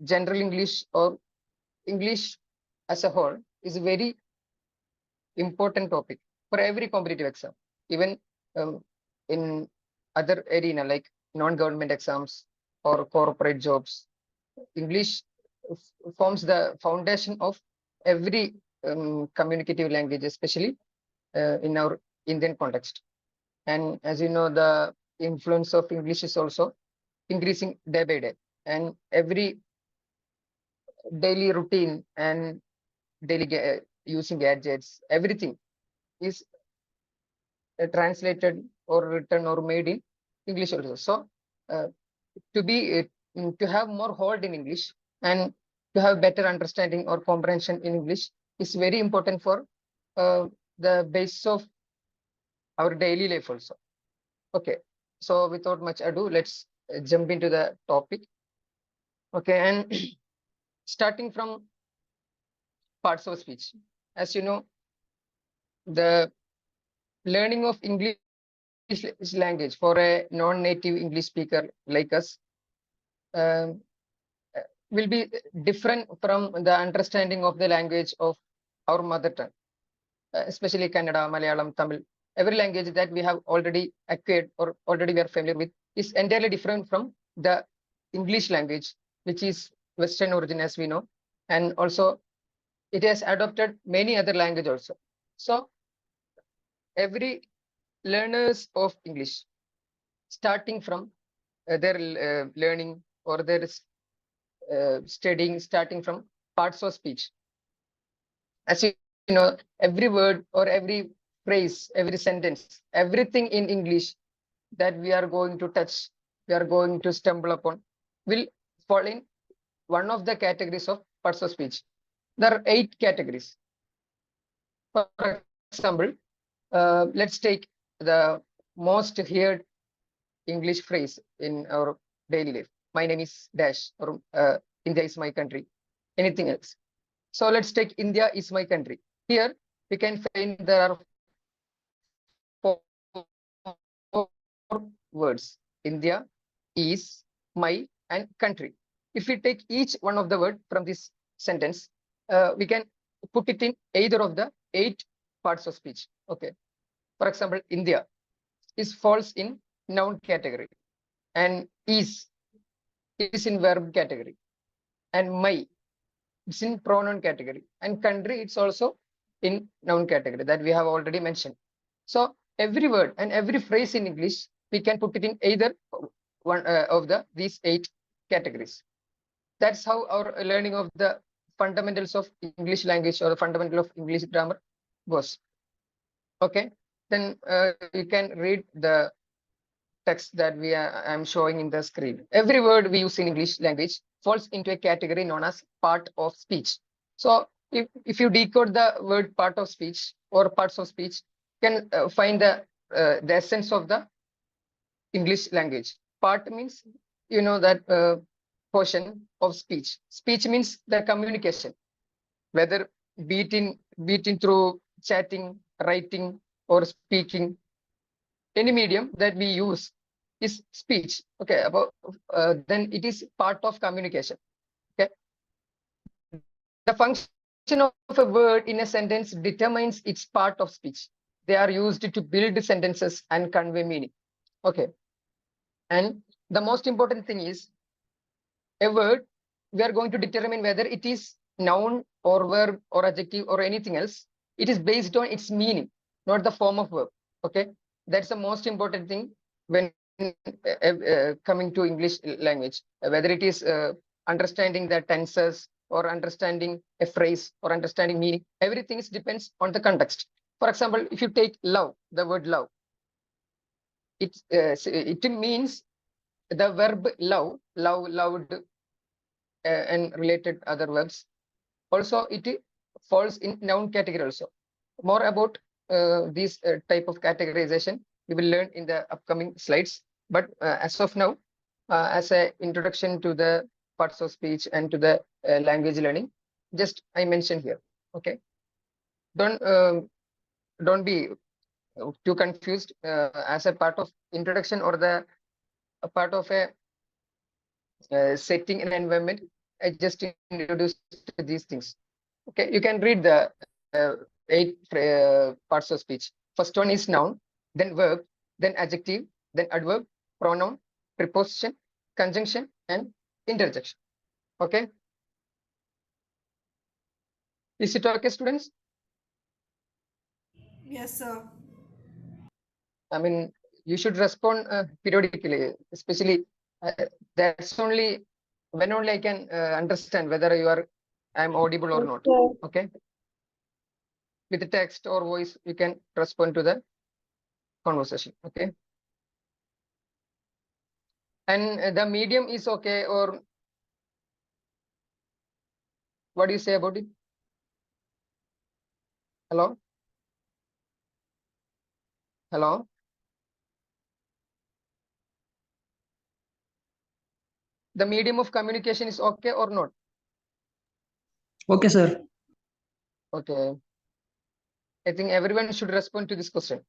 general English or English as a whole is a very important topic for every competitive exam, even in other arena like non-government exams or corporate jobs. English forms the foundation of every communicative language, especially in our Indian context. And as you know, the influence of English is also increasing day by day. And every daily routine and daily using gadgets, everything is translated or written or made in English also. So uh, to have more hold in English and to have better understanding or comprehension in English is very important for the basis of our daily life also. Okay, so without much ado, let's jump into the topic. Okay, and starting from parts of speech. As you know, the learning of English language for a non-native English speaker like us um, will be different from the understanding of the language of our mother tongue, especially Kannada, Malayalam, Tamil. Every language that we have already acquired or already we are familiar with is entirely different from the English language, which is Western origin, as we know, and also it has adopted many other language also. So every learners of English, starting from their learning or their studying, starting from parts of speech. As you know, every word or every phrase, every sentence, everything in English that we are going to touch, we are going to stumble upon, will fall in one of the categories of parts of speech. There are 8 categories. For example, let's take the most heard English phrase in our daily life. My name is Dash, or India is my country. Anything else? So let's take India is my country. Here we can find there are 4 words: India, is, my, and country. If we take each one of the word from this sentence, we can put it in either of the 8 parts of speech. Okay. For example, India is falls in noun category, and is in verb category, and my it's in pronoun category, and country it's also in noun category that we have already mentioned. So every word and every phrase in English we can put it in either one of these 8 categories. That's how our learning of the fundamentals of English language or the fundamental of English grammar goes. Okay, then you can read the text that I'm showing in the screen. Every word we use in English language falls into a category known as part of speech. So if you decode the word part of speech or parts of speech, you can find the essence of the English language. Part means, you know, that portion of speech. Speech means the communication, whether be it in through chatting, writing, or speaking. Any medium that we use is speech. Okay, about then it is part of communication. Okay, the function of a word in a sentence determines its part of speech. They are used to build sentences and convey meaning. Okay, and the most important thing is a word, we are going to determine whether it is noun or verb or adjective or anything else. It is based on its meaning, not the form of verb. Okay, that's the most important thing when coming to English language, whether it is understanding the tenses or understanding a phrase or understanding meaning. Everything is depends on the context. For example, if you take love, the word love, it means the verb love, loved, and related other verbs. Also, it falls in noun category also. More about this type of categorization we will learn in the upcoming slides. But as of now, as an introduction to the parts of speech and to the language learning, just I mentioned here. Okay, don't be too confused. As a part of introduction or the a part of a setting an environment, I just introduced these things. Okay, you can read the eight parts of speech. First one is noun, then verb, then adjective, then adverb, pronoun, preposition, conjunction, and interjection. Okay, is it okay, students? Yes, sir. I mean, you should respond periodically, especially uh, that's only when only I can understand whether you are I'm audible or not. sir. Okay, with text or voice, you can respond to the conversation. Okay, and the medium is okay, or what do you say about it? Hello, hello. The medium of communication is okay or not? Okay, sir. Okay, I think everyone should respond to this question.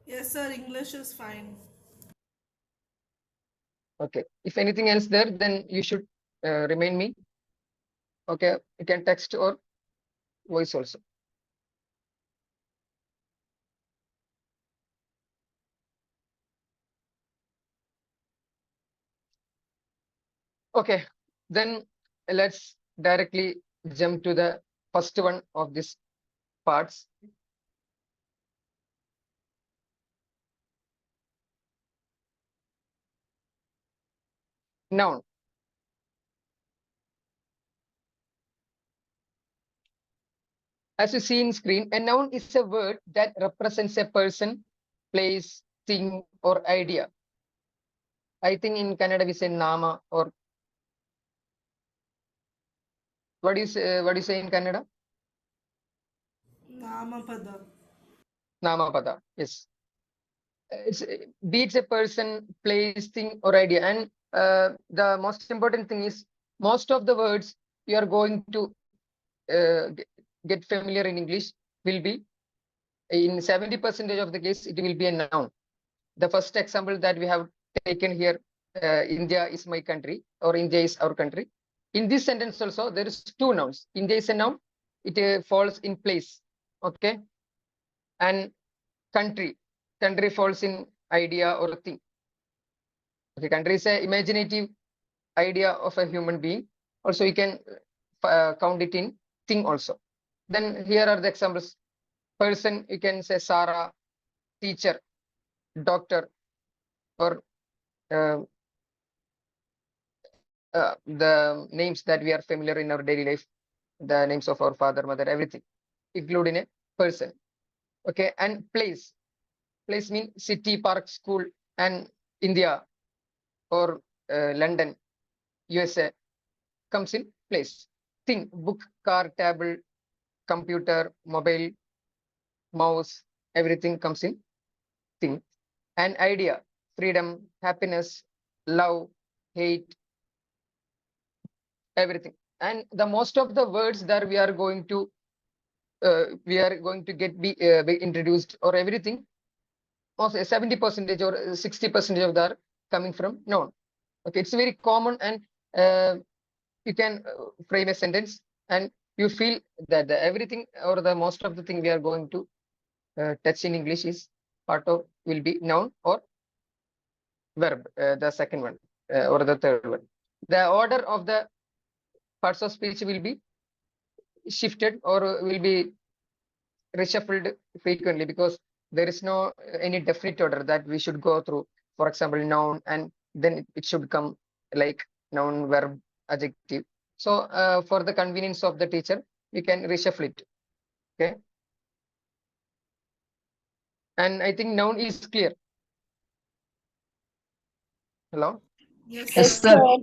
Yes, sir. English is fine. Okay, if anything else there, then you should remind me. Okay, you can text or voice also. Okay, then let's directly jump to the first one of these parts. Noun. As you see in screen, a noun is a word that represents a person, place, thing, or idea. I think in Kannada we say nama, or what do you say in Kannada? Namapada. Namapada. Yes. It's be it a person, place, thing, or idea. And the most important thing is most of the words you are going to get familiar in English will be in 70% of the case it will be a noun. The first example that we have taken here, India is my country, or India is our country. In this sentence also there is two nouns. India is a noun, it falls in place. Okay, and country falls in idea or thing. Okay, country is a imaginative idea of a human being. Also you can count it in thing also. Then here are the examples. Person, you can say Sarah, teacher, doctor, or uh, the names that we are familiar in our daily life, the names of our father, mother, everything, including a person. Okay, and place. Place mean city, park, school, and India or London, USA comes in place. Thing, book, car, table, computer, mobile, mouse, everything comes in thing. And idea, freedom, happiness, love, hate, everything. And the most of the words that we are going to be introduced, or everything, also 70% or 60% of that coming from noun. Okay, it's very common, and you can frame a sentence and you feel that everything or the most of the thing we are going to touch in English is part of will be noun or verb, the second one or the third one. The order of the parts of speech will be shifted or will be reshuffled frequently, because there is no any definite order that we should go through. For example, noun, and then it should come like noun, verb, adjective. So for the convenience of the teacher, we can reshuffle it. Okay, and I think noun is clear. Hello. Yes, Yes, sir. Yes, sir. sir.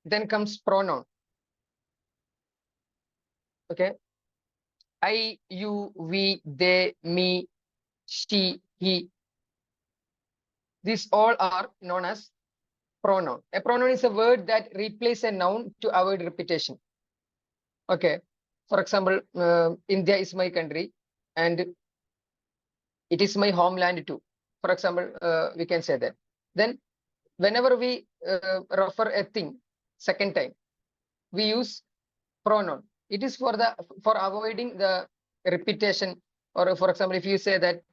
Then comes pronoun. Okay, I, you, we, they, me, she, he. These all are known as pronoun. A pronoun is a word that replaces a noun to avoid repetition. Okay. For example, India is my country and it is my homeland too. For example, we can say that. Then whenever we refer a thing second time, we use pronoun. It is for avoiding the repetition. Or for example, if you say that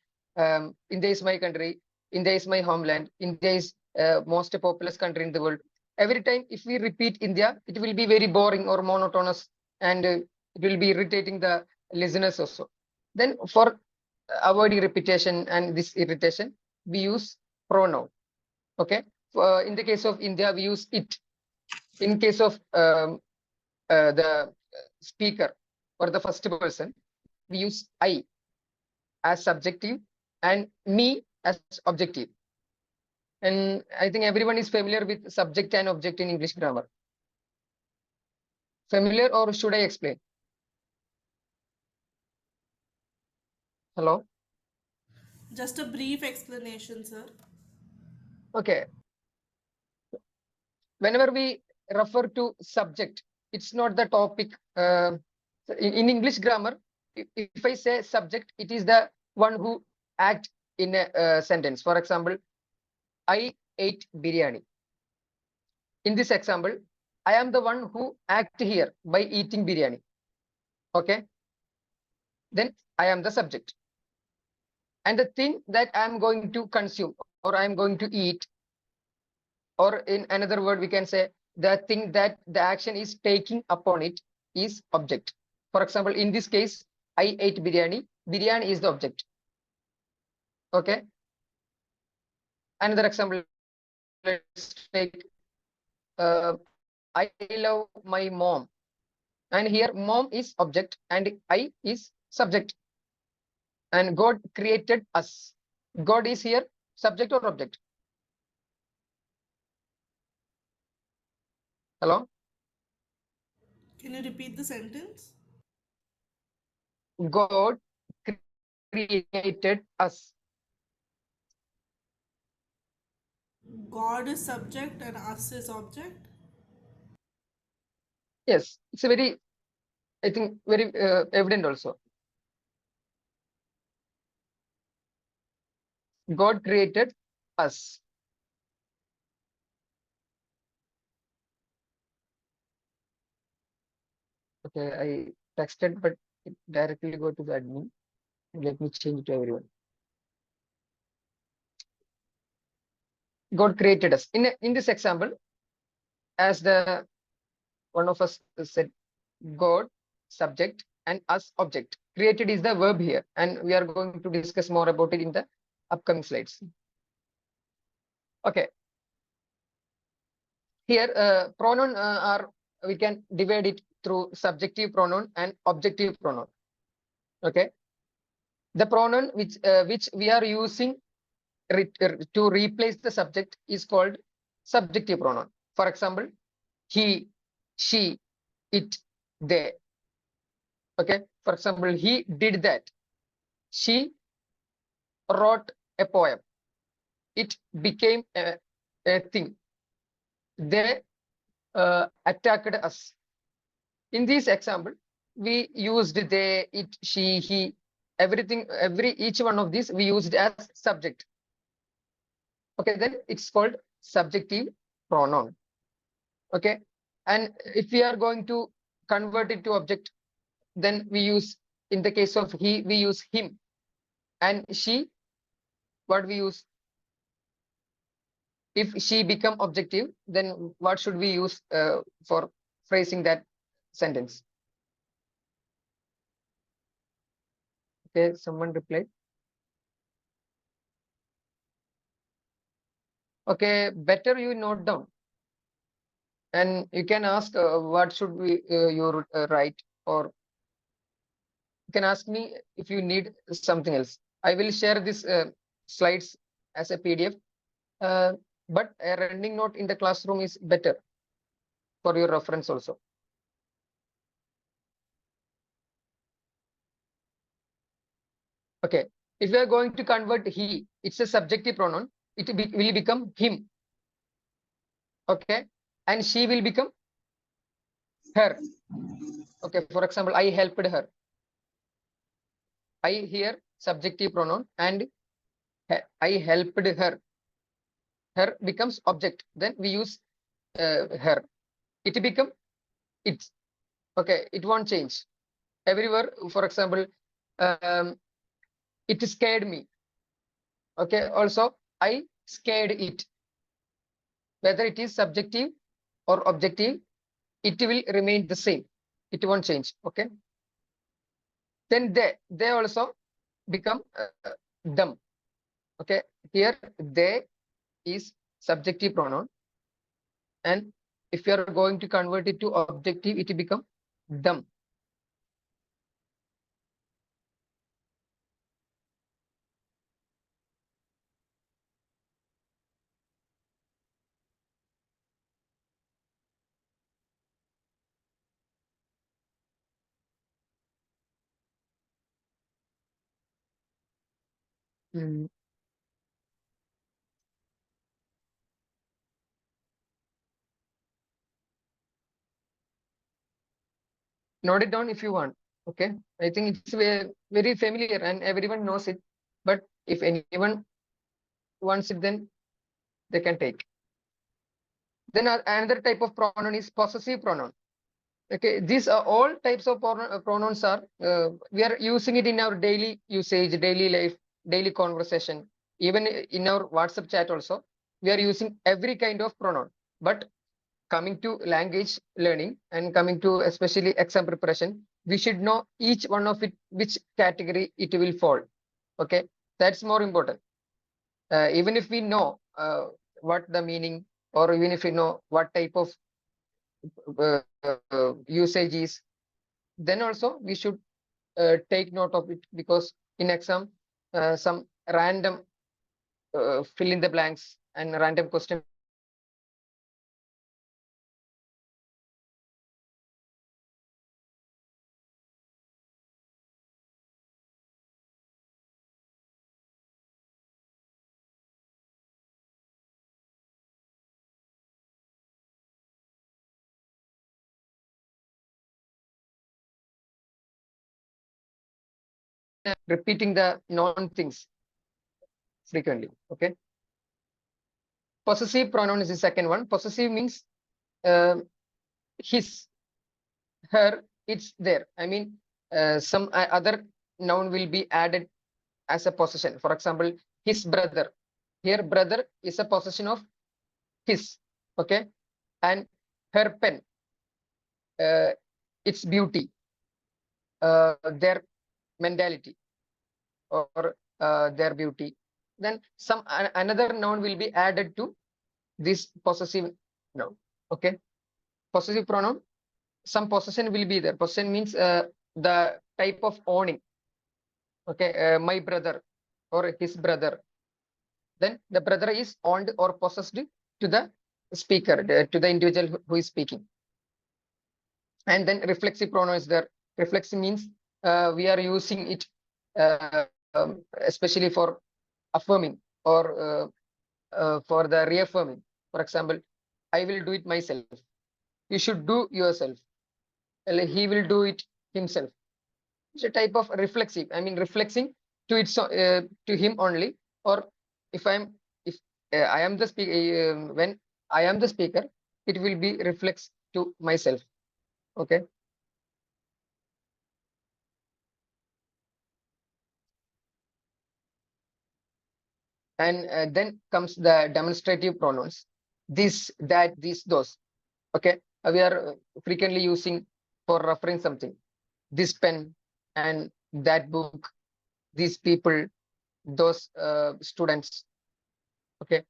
India is my country, India is my homeland, India is most populous country in the world. Every time if we repeat India, it will be very boring or monotonous, and it will be irritating the listeners also. Then for avoiding repetition and this irritation, we use pronoun. Okay. In the case of India, we use it. In case of the speaker or the first person, we use I as subjective and me as objective. And I think everyone is familiar with subject and object in English grammar. Familiar, or should I explain? Hello? Just a brief explanation, sir. Okay. Whenever we refer to subject, it's not the topic. In English grammar, if I say subject, it is the one who act in a sentence. For example, I ate biryani. In this example, I am the one who act here by eating biryani. Okay. Then I am the subject. And the thing that I am going to consume or I am going to eat, or in another word, we can say the thing that the action is taking upon it is object. For example, in this case, I ate biryani. Biryani is the object. Okay. Another example, let's take I love my mom. And here mom is object and I is subject. And God created us. God is here subject or object? Hello? Can you repeat the sentence? God created us. God is subject and us is object. Yes, it's a very, I think, very evident also. God created us. Okay, I texted, but it directly go to the admin. Let me change it to everyone. God created us. In this example, as the one of us said, God subject and us object. Created is the verb here, and we are going to discuss more about it in the upcoming slides. Okay. Here, pronoun are, we can divide it through subjective pronoun and objective pronoun. Okay. The pronoun which we are using to replace the subject is called subjective pronoun. For example, he, she, it, they. Okay. For example, he did that. She wrote a poem. It became a thing. They attacked us. In this example, we used they, it, she, he, everything, each one of these we used as subject. Okay, then it's called subjective pronoun. Okay, and if we are going to convert it to object, then we use, in the case of he, we use him, and she, what we use? If she become objective, then what should we use for phrasing that sentence? Okay, someone replied. Okay, better you note down, and you can ask what should we you write, or you can ask me if you need something else. I will share this slides as a PDF, but a running note in the classroom is better for your reference also. Okay, if we are going to convert he, it's a subjective pronoun. It will become him. Okay, and she will become her. Okay, for example, I helped her. I here subjective pronoun and I helped her. Her becomes object. Then we use her. It become it. Okay, it won't change. Everywhere, for example, it scared me. Okay, also I scared it. Whether it is subjective or objective, it will remain the same. It won't change. Okay. Then they also become them. Okay. Here they is subjective pronoun, and if you are going to convert it to objective, it become them. Mm. Note it down if you want. Okay. I think it's very familiar and everyone knows it. But if anyone wants it, then they can take. Then another type of pronoun is possessive pronoun. Okay, these are all types of pronouns are we are using it in our daily usage, daily life, daily conversation, even in our WhatsApp chat also. We are using every kind of pronoun. But coming to language learning and coming to especially exam preparation, we should know each one of it, which category it will fall. Okay, that's more important. Even if we know what the meaning, or even if we know what type of usage is, then also we should take note of it, because in exam some random fill in the blanks and random question repeating the known things frequently. Okay, possessive pronoun is the second one. Possessive means uh, his, her, it's there. I mean, some other noun will be added as a possession. For example, his brother. Here, brother is a possession of his. Okay, and her pen, its beauty, their mentality, or their beauty. Then some another noun will be added to this possessive noun. Okay, possessive pronoun. Some possession will be there. Possession means the type of owning. Okay, my brother or his brother. Then the brother is owned or possessed to the speaker, to the individual who is speaking. And then reflexive pronoun is there. Reflexive means we are using it especially for affirming, or for the reaffirming. For example, I will do it myself. You should do yourself. He will do it himself. It's a type of reflexive. I mean, reflexing to its to him only. Or if if I am the speaker, when I am the speaker, it will be reflex to myself. Okay. And then comes the demonstrative pronouns. This, that, these, those. Okay, we are frequently using for referring something. This pen and that book, these people, those students. Okay,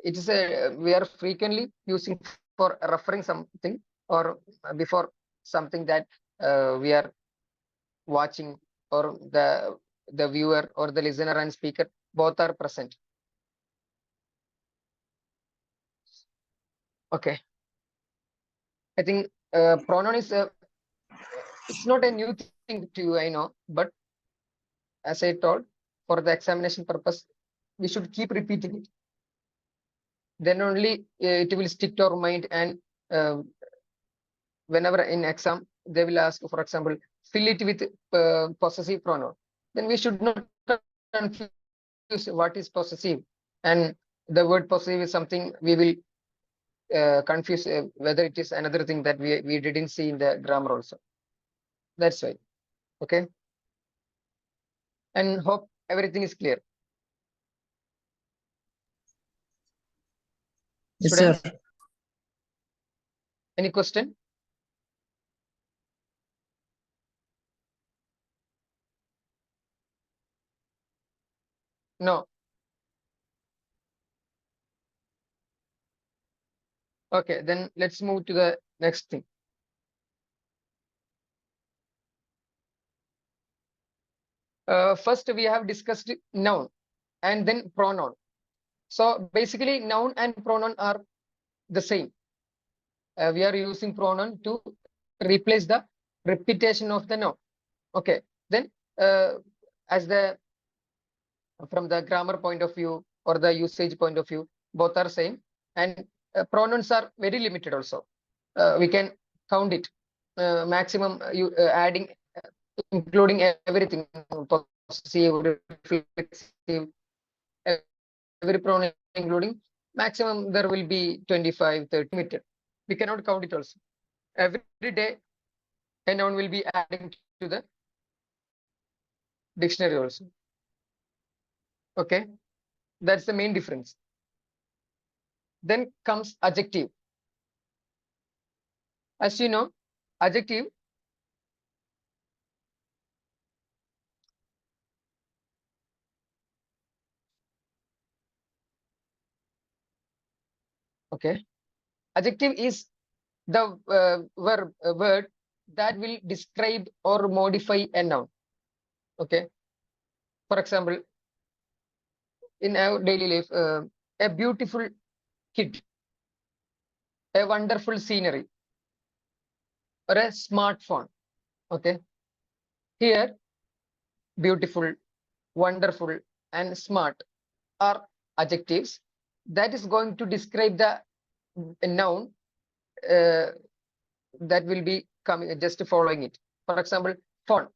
it is a we are frequently using for referring something, or before something that we are watching, or the viewer or the listener and speaker both are present. Okay, I think pronoun is it's not a new thing to you, I know, but as I told, for the examination purpose, we should keep repeating it. Then only it will stick to our mind, and whenever in exam they will ask, for example, fill it with possessive pronoun. Then we should not confuse what is possessive, and the word possessive is something we will confuse whether it is another thing that we didn't see in the grammar also. That's why. Okay. And hope everything is clear. Yes, Students, sir. any question? No. Okay, then let's move to the next thing. First, we have discussed noun and then pronoun. So basically, noun and pronoun are the same. We are using pronoun to replace the repetition of the noun. Okay, then as the from the grammar point of view or the usage point of view, both are same, and pronouns are very limited also. We can count it maximum you adding including everything, possessive, reflexive, every pronoun including, maximum there will be 25, 30 limited. We cannot count it also. Every day a noun will be adding to the dictionary also. Okay, that's the main difference. Then comes adjective. As you know, adjective okay, adjective is the word that will describe or modify a noun. Okay, for example, in our daily life, a beautiful kid, a wonderful scenery, or a smartphone. Okay, here beautiful, wonderful, and smart are adjectives that is going to describe the noun uh, that will be coming just following it. For example, phone.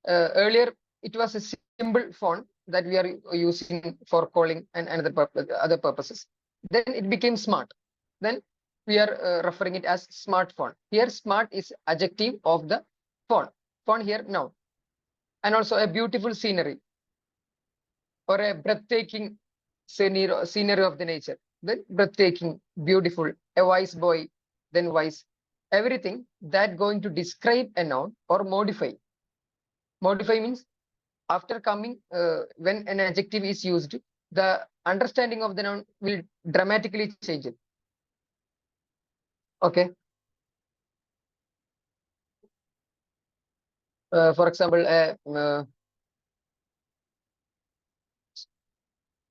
Earlier, it was a simple phone that we are using for calling and other purposes. Then it became smart. Then we are referring it as smartphone. Here, smart is adjective of the phone. Phone here noun, and also a beautiful scenery or a breathtaking scenery of the nature. Then breathtaking, beautiful, a wise boy, then wise. Everything that going to describe a noun or modify. Modify means after coming, when an adjective is used, the understanding of the noun will dramatically change it. Okay. For example,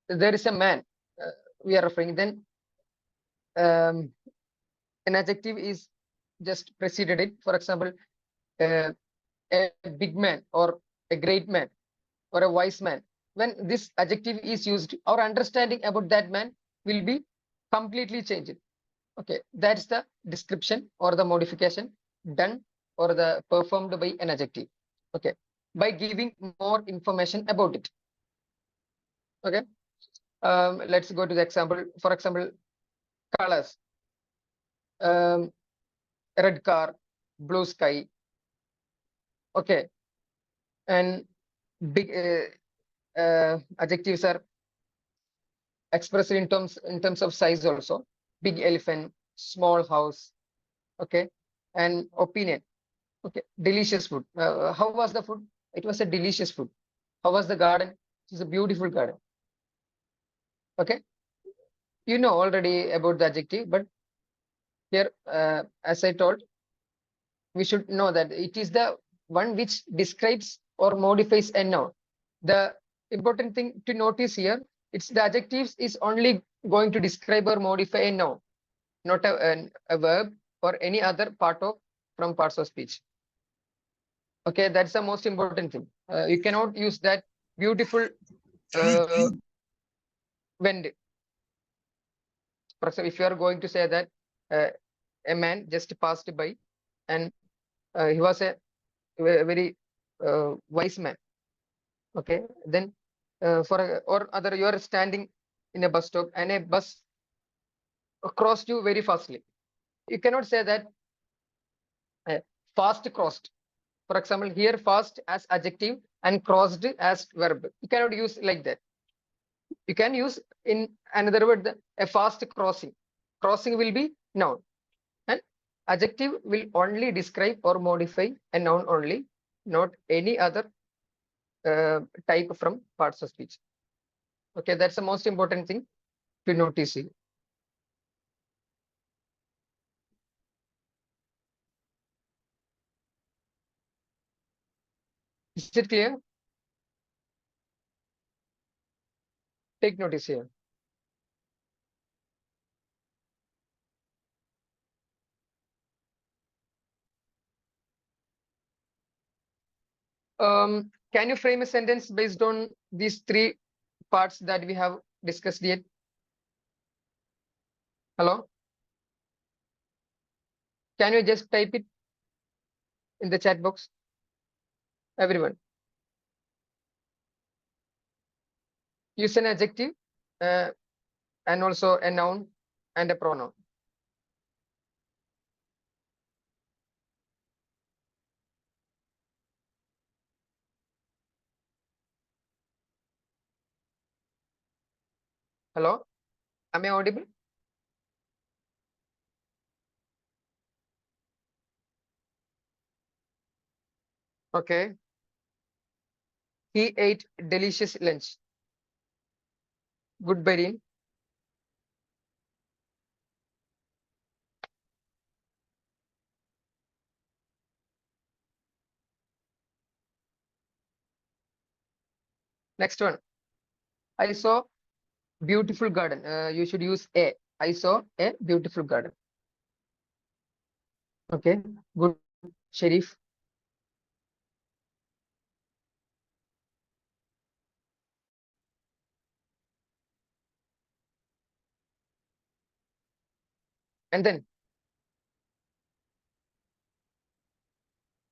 there is a man we are referring. Then um, an adjective is just preceded it. For example, uh, a big man or a great man or a wise man. When this adjective is used, our understanding about that man will be completely changed. Okay, that's the description or the modification done or the performed by an adjective. Okay, by giving more information about it. Okay, let's go to the example. For example, colors. Um, red car, blue sky. Okay, and big adjectives are expressed in terms of size also. Big elephant, small house. Okay, and opinion. Okay, delicious food. How was the food? It was a delicious food. How was the garden? It was a beautiful garden. Okay, you know already about the adjective, but here, as I told, we should know that it is the one which describes or modifies a noun. The important thing to notice here, it's the adjectives is only going to describe or modify a noun, not a verb or any other part of from parts of speech. Okay, that's the most important thing. You cannot use that beautiful wind. For example, if you are going to say that uh, a man just passed by and he was a very wise man. Okay, then or other, you are standing in a bus stop and a bus crossed you very fastly. You cannot say that uh, fast crossed. For example, here fast as adjective and crossed as verb. You cannot use like that. You can use in another word a fast crossing. Crossing will be noun, and adjective will only describe or modify a noun only, not any other type from parts of speech. Okay, that's the most important thing to notice here. Is it clear? Take notice here. Can you frame a sentence based on these three parts that we have discussed yet? Hello? Can you just type it in the chat box? Everyone. Use an adjective uh, and also a noun and a pronoun. Hello? Am I audible? Okay. He ate delicious lunch. Good, Barin. Next one. I saw beautiful garden. You should use a. I saw a beautiful garden. Okay. Good, Sharif. And then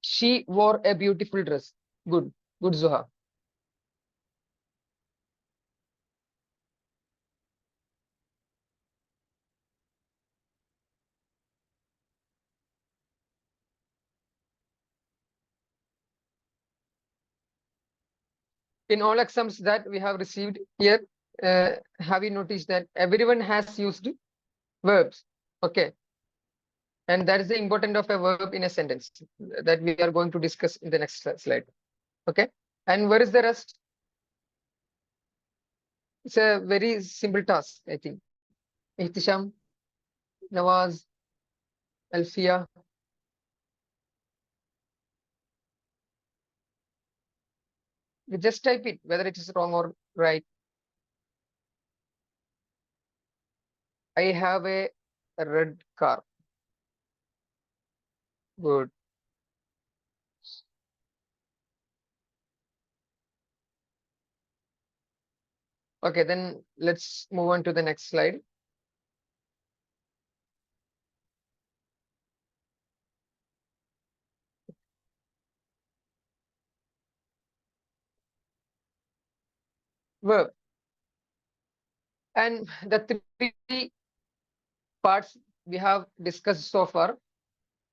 she wore a beautiful dress. Good. Good, Zuha. In all exams that we have received here, have you noticed that everyone has used verbs? Okay. And that is the importance of a verb in a sentence that we are going to discuss in the next slide. Okay. And where is the rest? It's a very simple task, I think. Ihtisham, Nawaz, Alfia. You just type it, whether it is wrong or right. I have a red car. Good. Okay, then let's move on to the next slide. Verb. And the three parts we have discussed so far,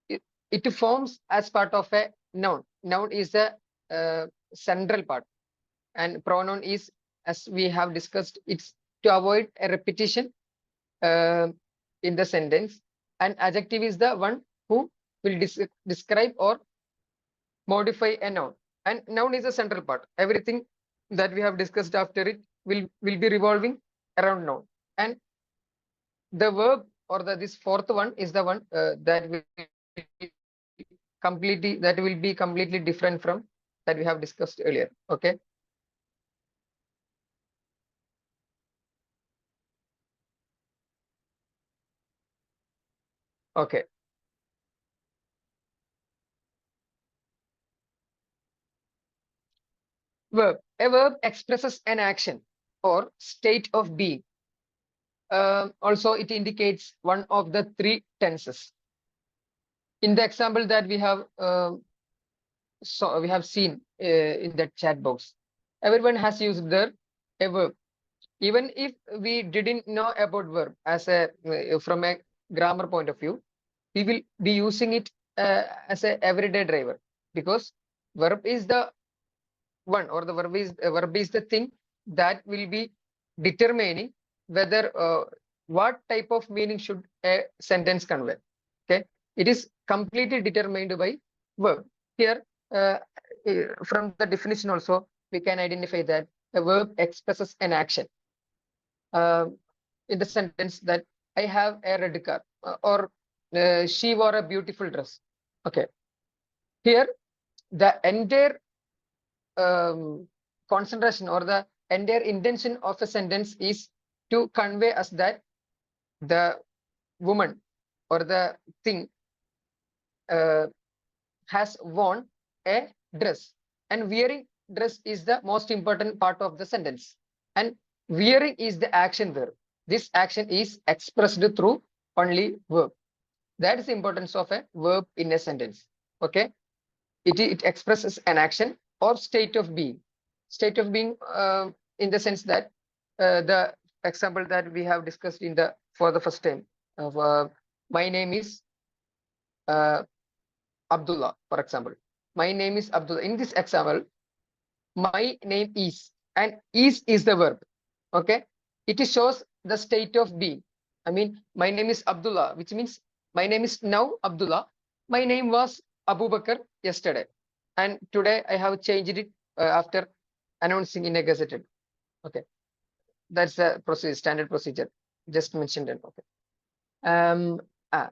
it forms as part of a noun. Noun is the central part, and pronoun is, as we have discussed, it's to avoid a repetition uh, in the sentence, and adjective is the one who will describe or modify a noun, and noun is the central part. Everything that we have discussed after it will be revolving around noun, and the verb or this fourth one is the one that will be completely different from that we have discussed earlier. Okay. Okay. Verb. A verb expresses an action or state of being. Also, it indicates one of the three tenses. In the example that we have seen in the chat box, everyone has used a verb. Even if we didn't know about verb as a from a grammar point of view, we will be using it as a everyday driver, because verb is the one, or the verb is the thing that will be determining whether what type of meaning should a sentence convey. Okay, it is completely determined by verb. Here, from the definition also, we can identify that a verb expresses an action. In the sentence that I have a red car, or she wore a beautiful dress. Okay, here the entire concentration or the entire intention of a sentence is to convey us that the woman or the thing has worn a dress, and wearing dress is the most important part of the sentence, and wearing is the action verb. This action is expressed through only verb. That is the importance of a verb in a sentence. Okay, it expresses an action or state of being. State of being in the sense that the example that we have discussed for the first time of my name is Abdullah, for example. My name is Abdullah. In this example, my name is, and is the verb. Okay, it shows the state of being. I mean, my name is Abdullah, which means my name is now Abdullah. My name was Abu Bakr yesterday, and today I have changed it after announcing in a gazette. Okay, that's the procedure, standard procedure just mentioned. Okay.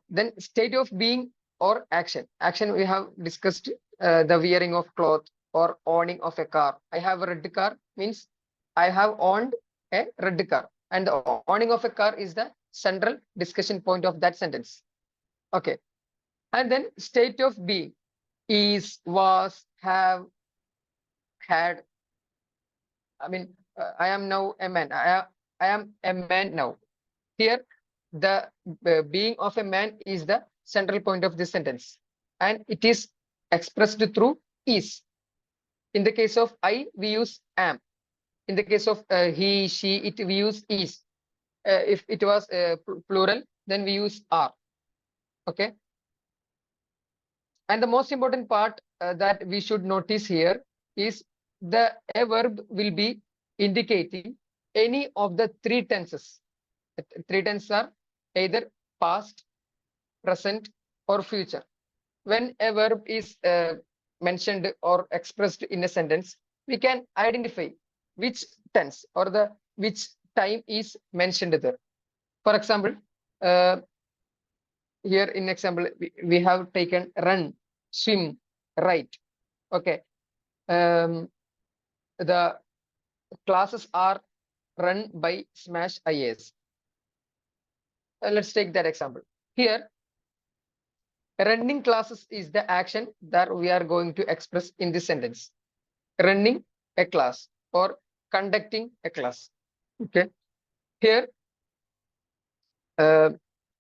Then state of being or action. Action we have discussed the wearing of cloth or owning of a car. I have a red car means I have owned a red car, and the owning of a car is the central discussion point of that sentence. Okay, and then state of being is, was, have, had. I mean, I am now a man. I am a man now. Here, the being of a man is the central point of this sentence, and it is expressed through is. In the case of I, we use am. In the case of he, she, it, we use is. If it was plural, then we use are. Okay. And the most important part that we should notice here is a verb will be indicating any of the three tenses. The three tenses are either past, present, or future. When a verb is mentioned or expressed in a sentence, we can identify which tense or which time is mentioned there. For example, here in example, we have taken run, swim, write. Okay. The classes are run by Smash IAS. Let's take that example. Here, running classes is the action that we are going to express in this sentence. Running a class or conducting a class. Okay. Here,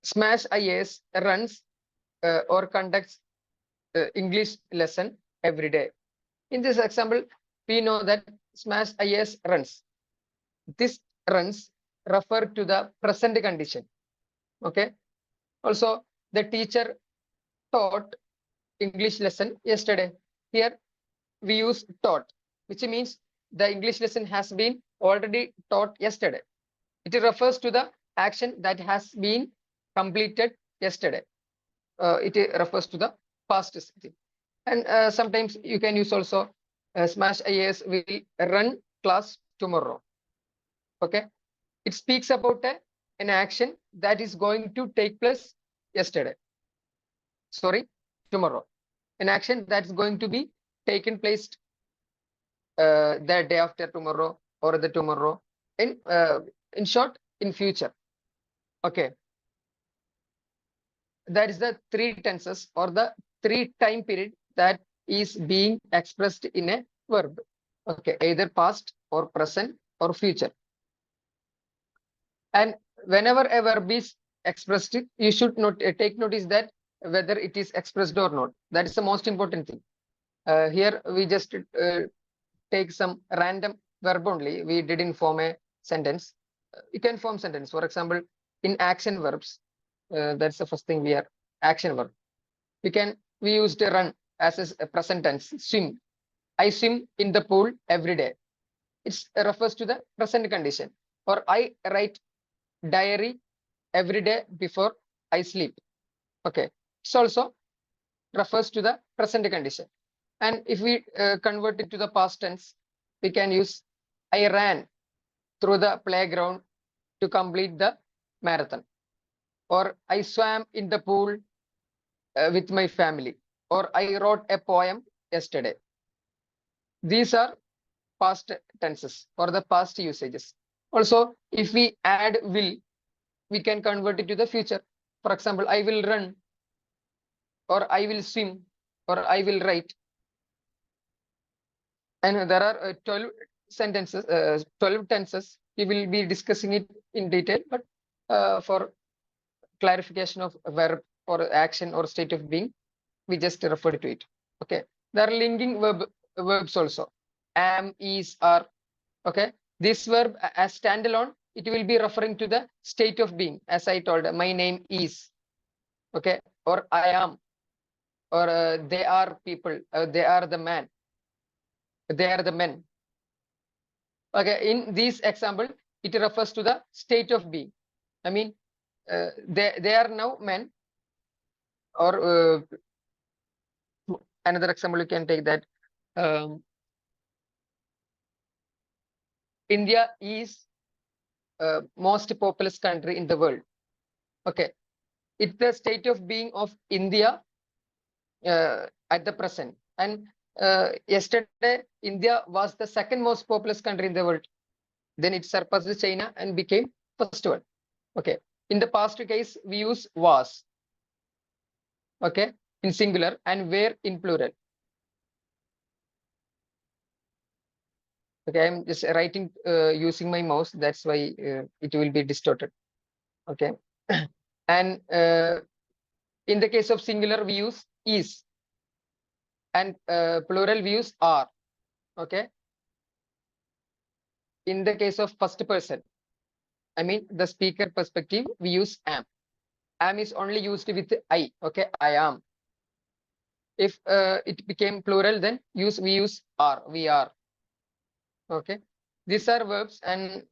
Smash IAS runs or conducts English lesson every day. In this example, we know that Smash IAS runs. This runs refer to the present condition. Okay. Also, the teacher taught English lesson yesterday. Here, we use taught, which means the English lesson has been already taught yesterday. It refers to the action that has been completed yesterday. It refers to the past thing. And sometimes you can use also Smash IAS will run class tomorrow. Okay, it speaks about an action that is going to take place yesterday. Sorry, tomorrow. An action that's going to be taken place the day after tomorrow or the tomorrow. In short, in future. Okay. That is the three tenses or the three time period that is being expressed in a verb. Okay, either past or present or future. And whenever a verb is expressed, you should not take notice that whether it is expressed or not. That is the most important thing. Here we just take some random verb only. We didn't form a sentence. You can form sentence. For example, in action verbs, that's the first thing we are action verb. We used run as a present tense. Swim. I swim in the pool every day. It refers to the present condition. Or I write diary every day before I sleep. Okay. It's also refers to the present condition. And if we convert it to the past tense, we can use I ran through the playground to complete the marathon. Or I swam in the pool with my family. Or I wrote a poem yesterday. These are past tenses or the past usages. Also, if we add will, we can convert it to the future. For example, I will run, or I will swim, or I will write. And there are 12 sentences, 12 tenses. We will be discussing it in detail, but for clarification of verb or action or state of being, we just refer to it. Okay. There are linking verbs also. Am, is, are. Okay. This verb as standalone, it will be referring to the state of being. As I told, my name is. Okay. Or I am. Or they are people. They are the man. They are the men. Okay. In this example, it refers to the state of being. I mean, they are now men. Or another example, you can take that. India is most populous country in the world. Okay, it's the state of being of India at the present. And yesterday, India was the second most populous country in the world. Then it surpassed China and became first one. Okay, in the past case, we use was. Okay, in singular and were in plural. Okay, I'm just writing using my mouse. That's why it will be distorted. Okay, and in the case of singular, we use is, and plural we use are. Okay. In the case of first person, I mean the speaker perspective, we use am. Am is only used with I. Okay, I am. If it became plural, then we use are. We are. Okay. These are verbs, and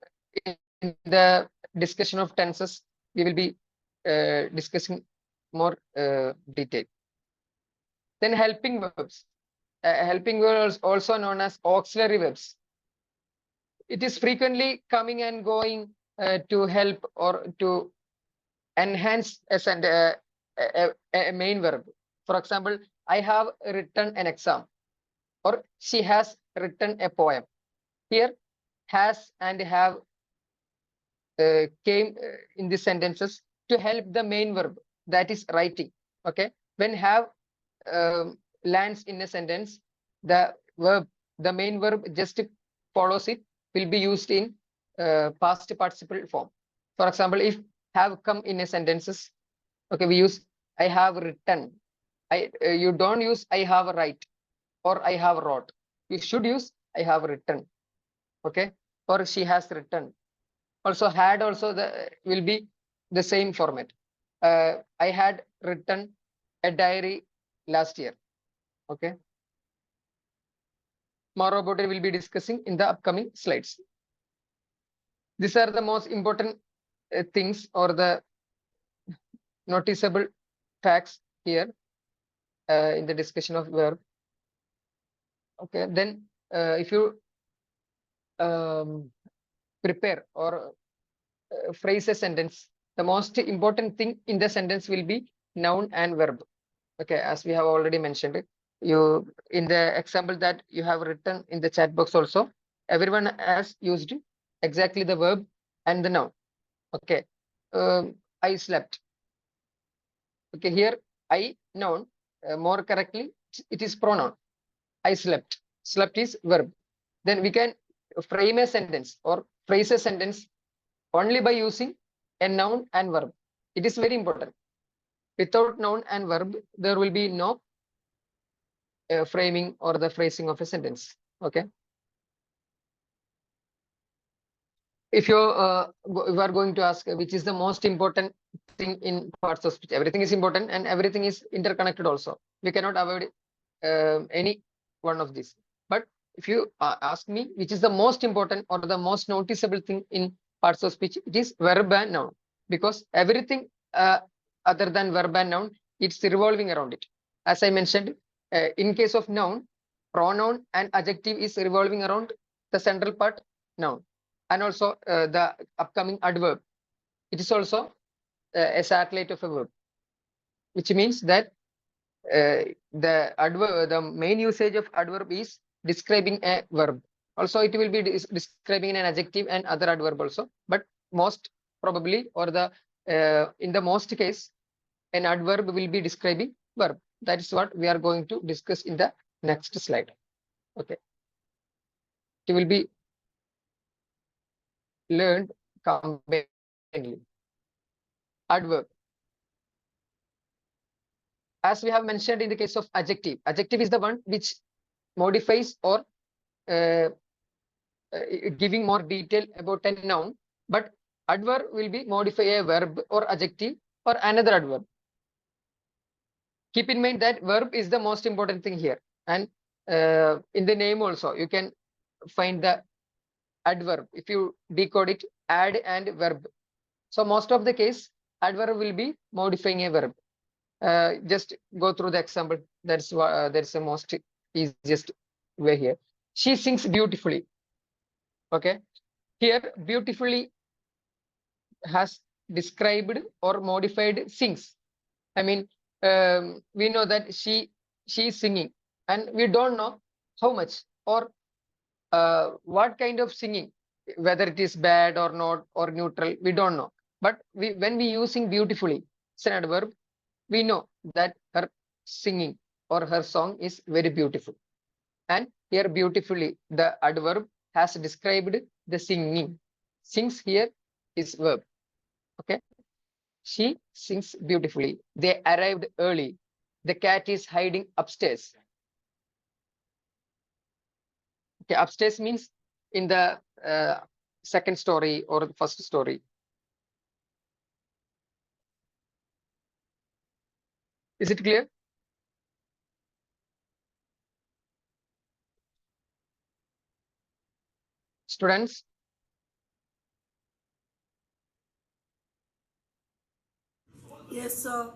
in the discussion of tenses, we will be discussing more detail. Then helping verbs. Helping verbs also known as auxiliary verbs. It is frequently coming and going to help or to enhance a main verb. For example, I have written an exam, or she has written a poem. Here, has and have came in these sentences to help the main verb, that is writing. Okay, when have lands in a sentence, the main verb just follows it, will be used in past participle form. For example, if have come in a sentences, okay, we use I have written. You don't use I have write or I have wrote. You should use I have written. Okay, or she has written. Also had also will be the same format. I had written a diary last year. Okay. More about it we'll be discussing in the upcoming slides. These are the most important things or the noticeable facts here in the discussion of verb. Okay, then if you prepare or phrase a sentence, the most important thing in the sentence will be noun and verb. Okay, as we have already mentioned it. You in the example that you have written in the chat box also, everyone has used exactly the verb and the noun. Okay, I slept. Okay, here I noun, more correctly it is pronoun. I slept. Slept is verb. Then we can frame a sentence or phrase a sentence only by using a noun and verb. It is very important. Without noun and verb, there will be no framing or the phrasing of a sentence. Okay. If you are going to ask which is the most important thing in parts of speech, everything is important and everything is interconnected also. We cannot avoid any one of these. But if you ask me which is the most important or the most noticeable thing in parts of speech, it is verb and noun, because everything other than verb and noun, it's revolving around it. As I mentioned, in case of noun, pronoun and adjective is revolving around the central part, noun, and also the upcoming adverb. It is also a satellite of a verb, which means that the main usage of adverb is describing a verb. Also, it will be describing an adjective and other adverb also. But most probably, or the in the most case, an adverb will be describing verb. That is what we are going to discuss in the next slide. Okay, it will be learned combinedly. Adverb. As we have mentioned in the case of adjective, adjective is the one which modifies or uh, giving more detail about a noun, but adverb will be modify a verb or adjective or another adverb. Keep in mind that verb is the most important thing here, and in the name also you can find the adverb. If you decode it, add and verb. So most of the case, adverb will be modifying a verb. Just go through the example. That's the most easiest way here. She sings beautifully. Okay, here beautifully has described or modified sings. I mean, we know that she is singing, and we don't know how much or what kind of singing, whether it is bad or not or neutral, we don't know. But when we using beautifully, it's an adverb, we know that her singing or her song is very beautiful. And here beautifully, the adverb has described the singing. Sings here is verb. Okay. She sings beautifully. They arrived early. The cat is hiding upstairs. Okay, upstairs means in the second story or the first story. Is it clear? Students, Yes, sir.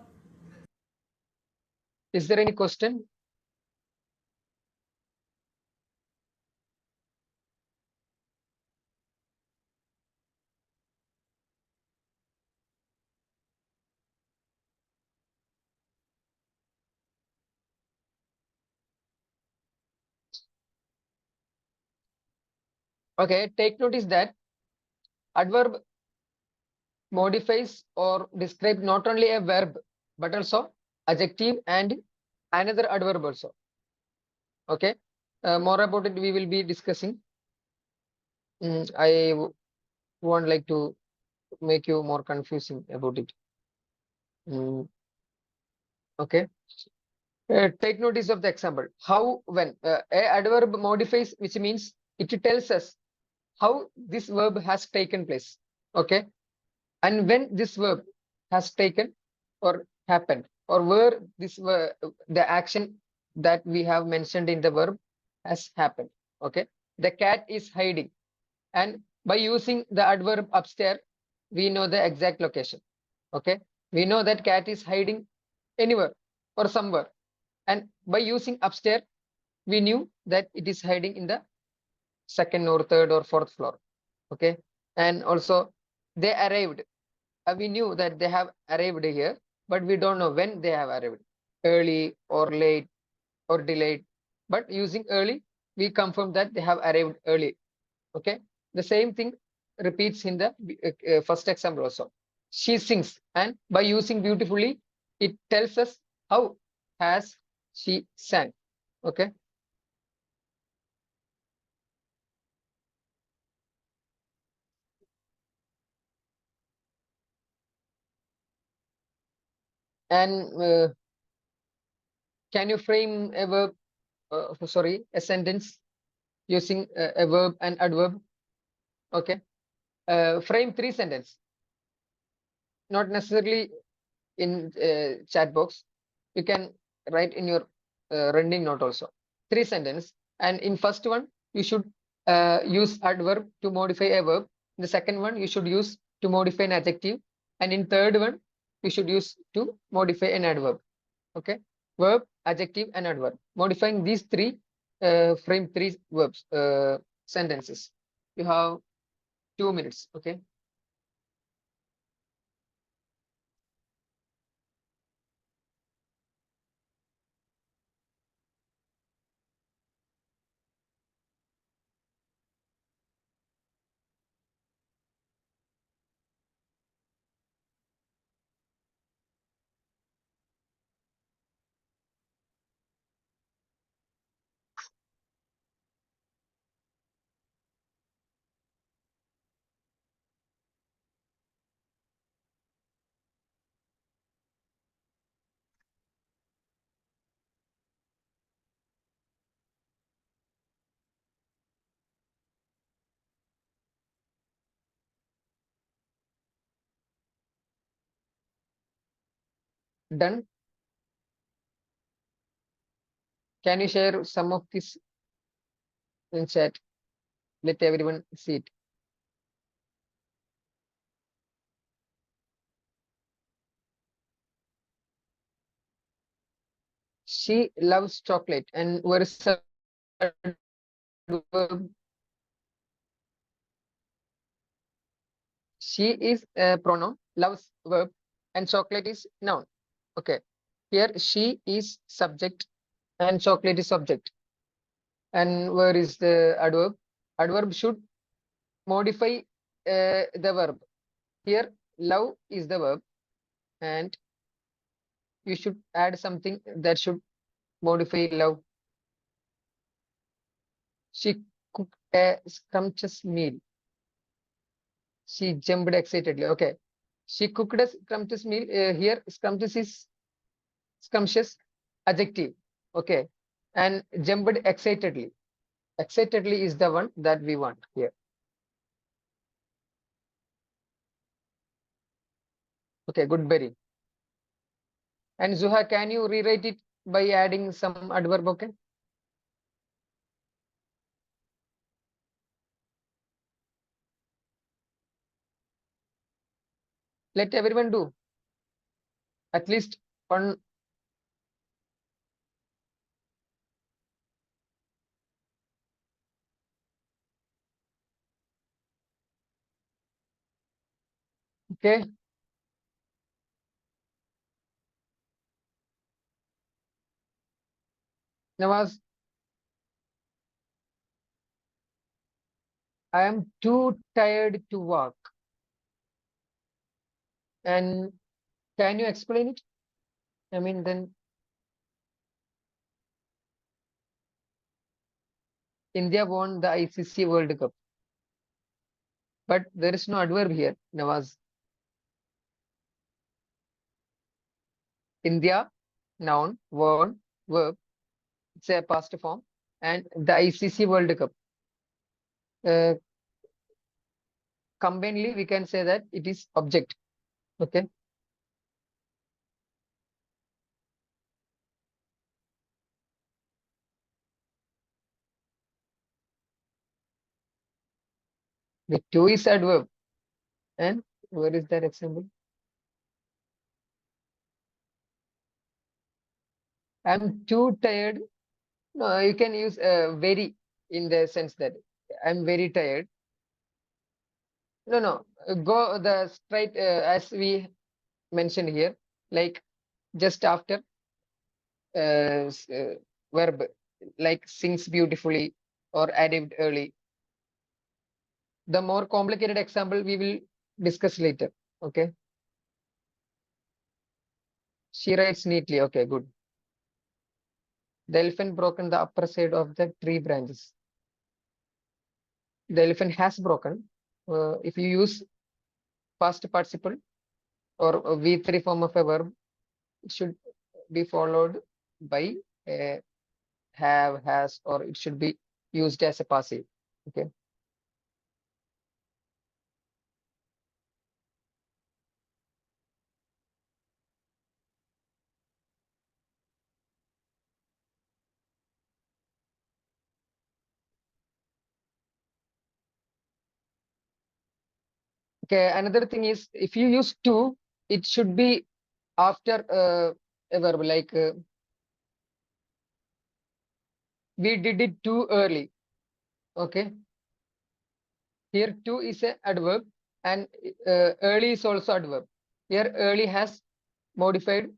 is there any question? Okay, take notice that adverb modifies or describes not only a verb, but also adjective and another adverb also. Okay, more about it we will be discussing. I won't like to make you more confusing about it. Okay. Take notice of the example. How, when a adverb modifies, which means it tells us how this verb has taken place. Okay. And when this verb has taken or happened, or where this the action that we have mentioned in the verb has happened. Okay. The cat is hiding. And by using the adverb upstairs, we know the exact location. Okay. We know that cat is hiding anywhere or somewhere. And by using upstairs, we knew that it is hiding in the second or third or fourth floor. Okay. And also they arrived. We knew that they have arrived here, but we don't know when they have arrived. Early or late or delayed. But using early, we confirm that they have arrived early. Okay. The same thing repeats in the first example also. She sings, and by using beautifully, it tells us how has she sang. Okay. And can you frame a verb, a sentence using a verb and adverb? Okay. Frame 3 sentences, not necessarily in chat box. You can write in your running note also. 3 sentences, and in first one you should use adverb to modify a verb. In the second one you should use to modify an adjective, and in third one you should use to modify an adverb. Okay, verb, adjective, and adverb. Modifying these three, frame 3 verbs, sentences. You have 2 minutes. Okay. Done. Can you share some of this in chat? Let everyone see it. She loves chocolate, and where is the verb? She is a pronoun, loves verb, and chocolate is noun. Okay. Here she is subject and chocolate is subject. And where is the adverb? Adverb should modify the verb. Here love is the verb, and you should add something that should modify love. She cooked a scrumptious meal. She jumped excitedly. Okay. She cooked a scrumptious meal. Here scrumptious is scrumptious adjective. Okay. And jumped excitedly. Excitedly is the one that we want here. Okay, good, Berry. And Zuha, can you rewrite it by adding some adverb? Okay. Let everyone do at least one. Okay. Nawaz, I am too tired to walk. And can you explain it? I mean, then India won the ICC World Cup, but there is no adverb here, Nawaz. India, noun, won, verb, it's a past form, and the ICC World Cup. Uh, Combinedly, we can say that it is object. Okay. The two is adverb. And where is that example? I'm too tired. No, you can use very in the sense that I'm very tired. No, no, go the straight as we mentioned here, like just after verb, like sings beautifully or arrived early. The more complicated example we will discuss later. Okay. She writes neatly. Okay, good. The elephant broken the upper side of the tree branches. The elephant has broken. If you use past participle or a V3 form of a verb, it should be followed by have, has, or it should be used as a passive. Okay. Okay, another thing is if you use to, it should be after a verb, like we did it too early. Okay, here too is a adverb, and early is also adverb. Here early has modified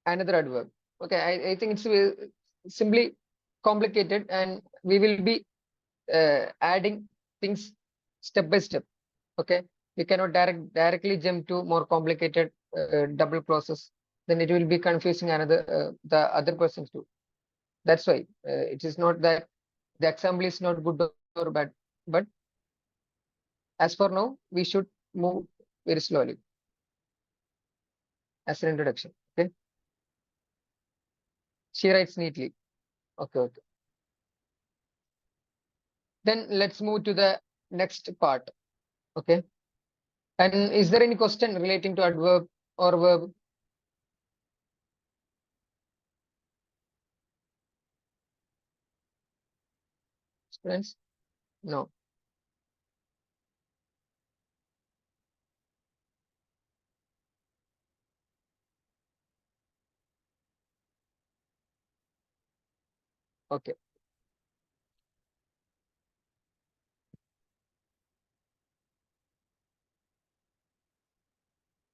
another adverb. Okay, I think it's simply complicated, and we will be adding things step by step. Okay, we cannot directly jump to more complicated double clauses. Then it will be confusing the other persons too. That's why it is not that the example is not good or bad, but as for now, we should move very slowly as an introduction. Okay, she writes neatly. Okay, okay. Then let's move to the next part. Okay, and is there any question relating to adverb or verb? Students? No. Okay.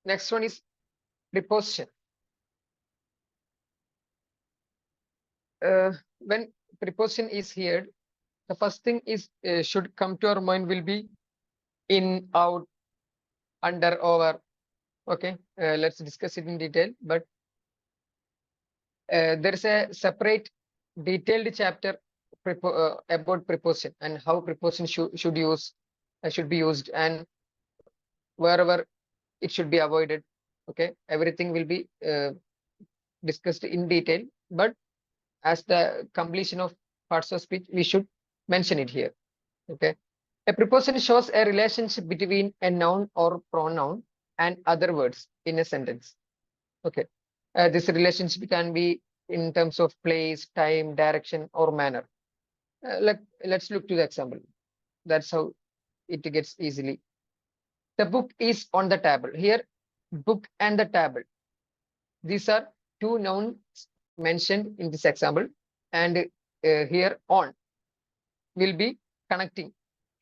Next one is preposition. When preposition is here, the first thing is should come to our mind will be in, out, under, over. Okay, let's discuss it in detail. But there is a separate detailed chapter about preposition and how preposition should be used, and wherever it should be avoided. Okay, everything will be discussed in detail, but as the completion of parts of speech, we should mention it here. Okay, a preposition shows a relationship between a noun or pronoun and other words in a sentence. Okay, this relationship can be in terms of place, time, direction, or manner. Let's look to the example. That's how it gets easily. The book is on the table. Here, book and the table. These are two nouns mentioned in this example, and here on will be connecting,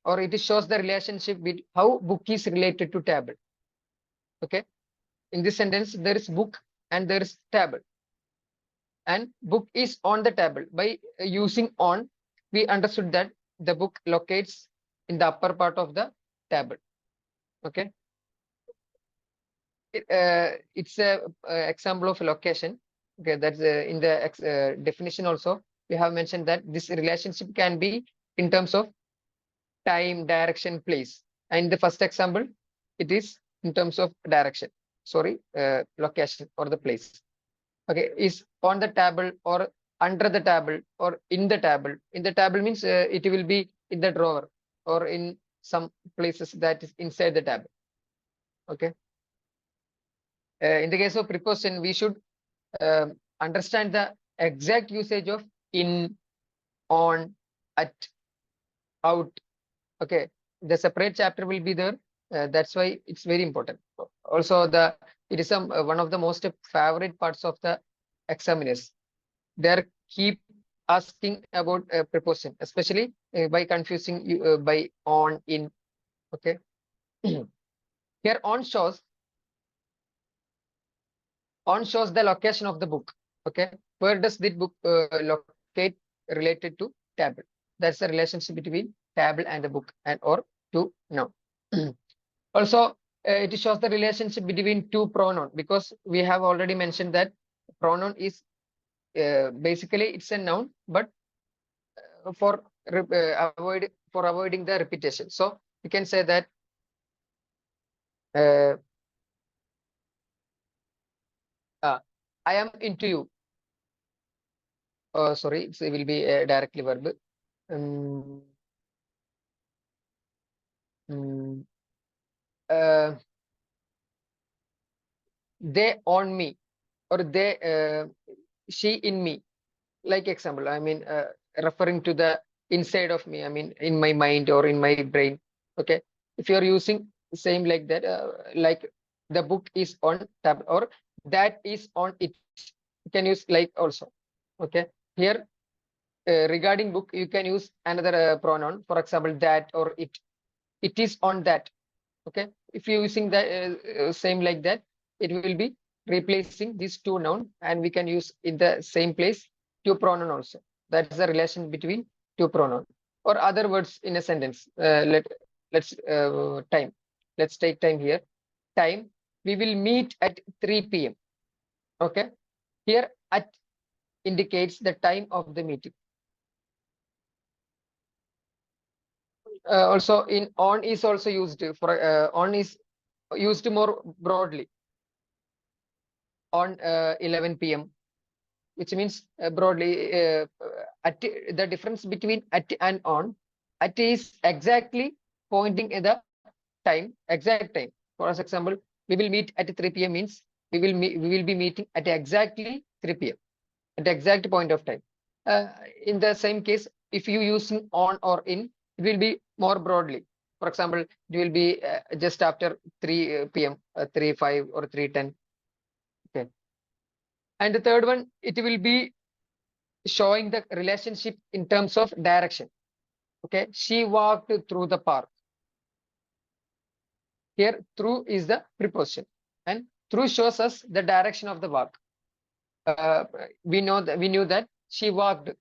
or it shows the relationship with how book is related to table. Okay, in this sentence there is book and there is table, and book is on the table. By using on, we understood that the book locates in the upper part of the table. Okay, it's a example of location. Okay, that's in the definition also we have mentioned that this relationship can be in terms of time, direction, place. And the first example, it is in terms of direction. Sorry, location or the place. Okay, is on the table or under the table or in the table. In the table means it will be in the drawer or in some places that is inside the table. Okay. In the case of preposition, we should understand the exact usage of in, on, at, out. Okay, the separate chapter will be there. That's why it's very important. Also, it is one of the most favorite parts of the examiners. They keep asking about preposition, especially by confusing you by on, in. Okay, here on shows the location of the book. Okay, where does the book locate related to table? That's the relationship between table and the book, and or to now. Also, it shows the relationship between two pronoun, because we have already mentioned that pronoun is basically it's a noun, but for avoiding the repetition. So you can say that uh, I am into you. Sorry, it will be a directly verb. Um, mm, uh, they on me, or they she in me. Like example, I mean, referring to the inside of me, I mean, in my mind or in my brain. Okay, if you're using same like that, like the book is on tab, or that is on it, you can use like also. Okay, here regarding book, you can use another pronoun, for example, that or it is on that. Okay, if you're using the same like that, it will be replacing these two noun, and we can use in the same place two pronoun also. That's the relation between two pronoun or other words in a sentence. Let's time. Let's take time here. Time. We will meet at 3 p.m. Okay, here at indicates the time of the meeting. Also in on is also used for on is used more broadly on 11 p.m., which means broadly at the difference between at and on. At is exactly pointing at the time, exact time. For example, we will meet at 3 p.m. means we will be meeting at exactly 3 p.m. at the exact point of time. Uh, in the same case, if you use on or in, it will be more broadly. For example, it will be just after 3 p.m., 3:05 or 3:10. Okay. And the third one, it will be showing the relationship in terms of direction. Okay, she walked through the park. Here, through is the preposition, and through shows us the direction of the walk. We knew that she walked,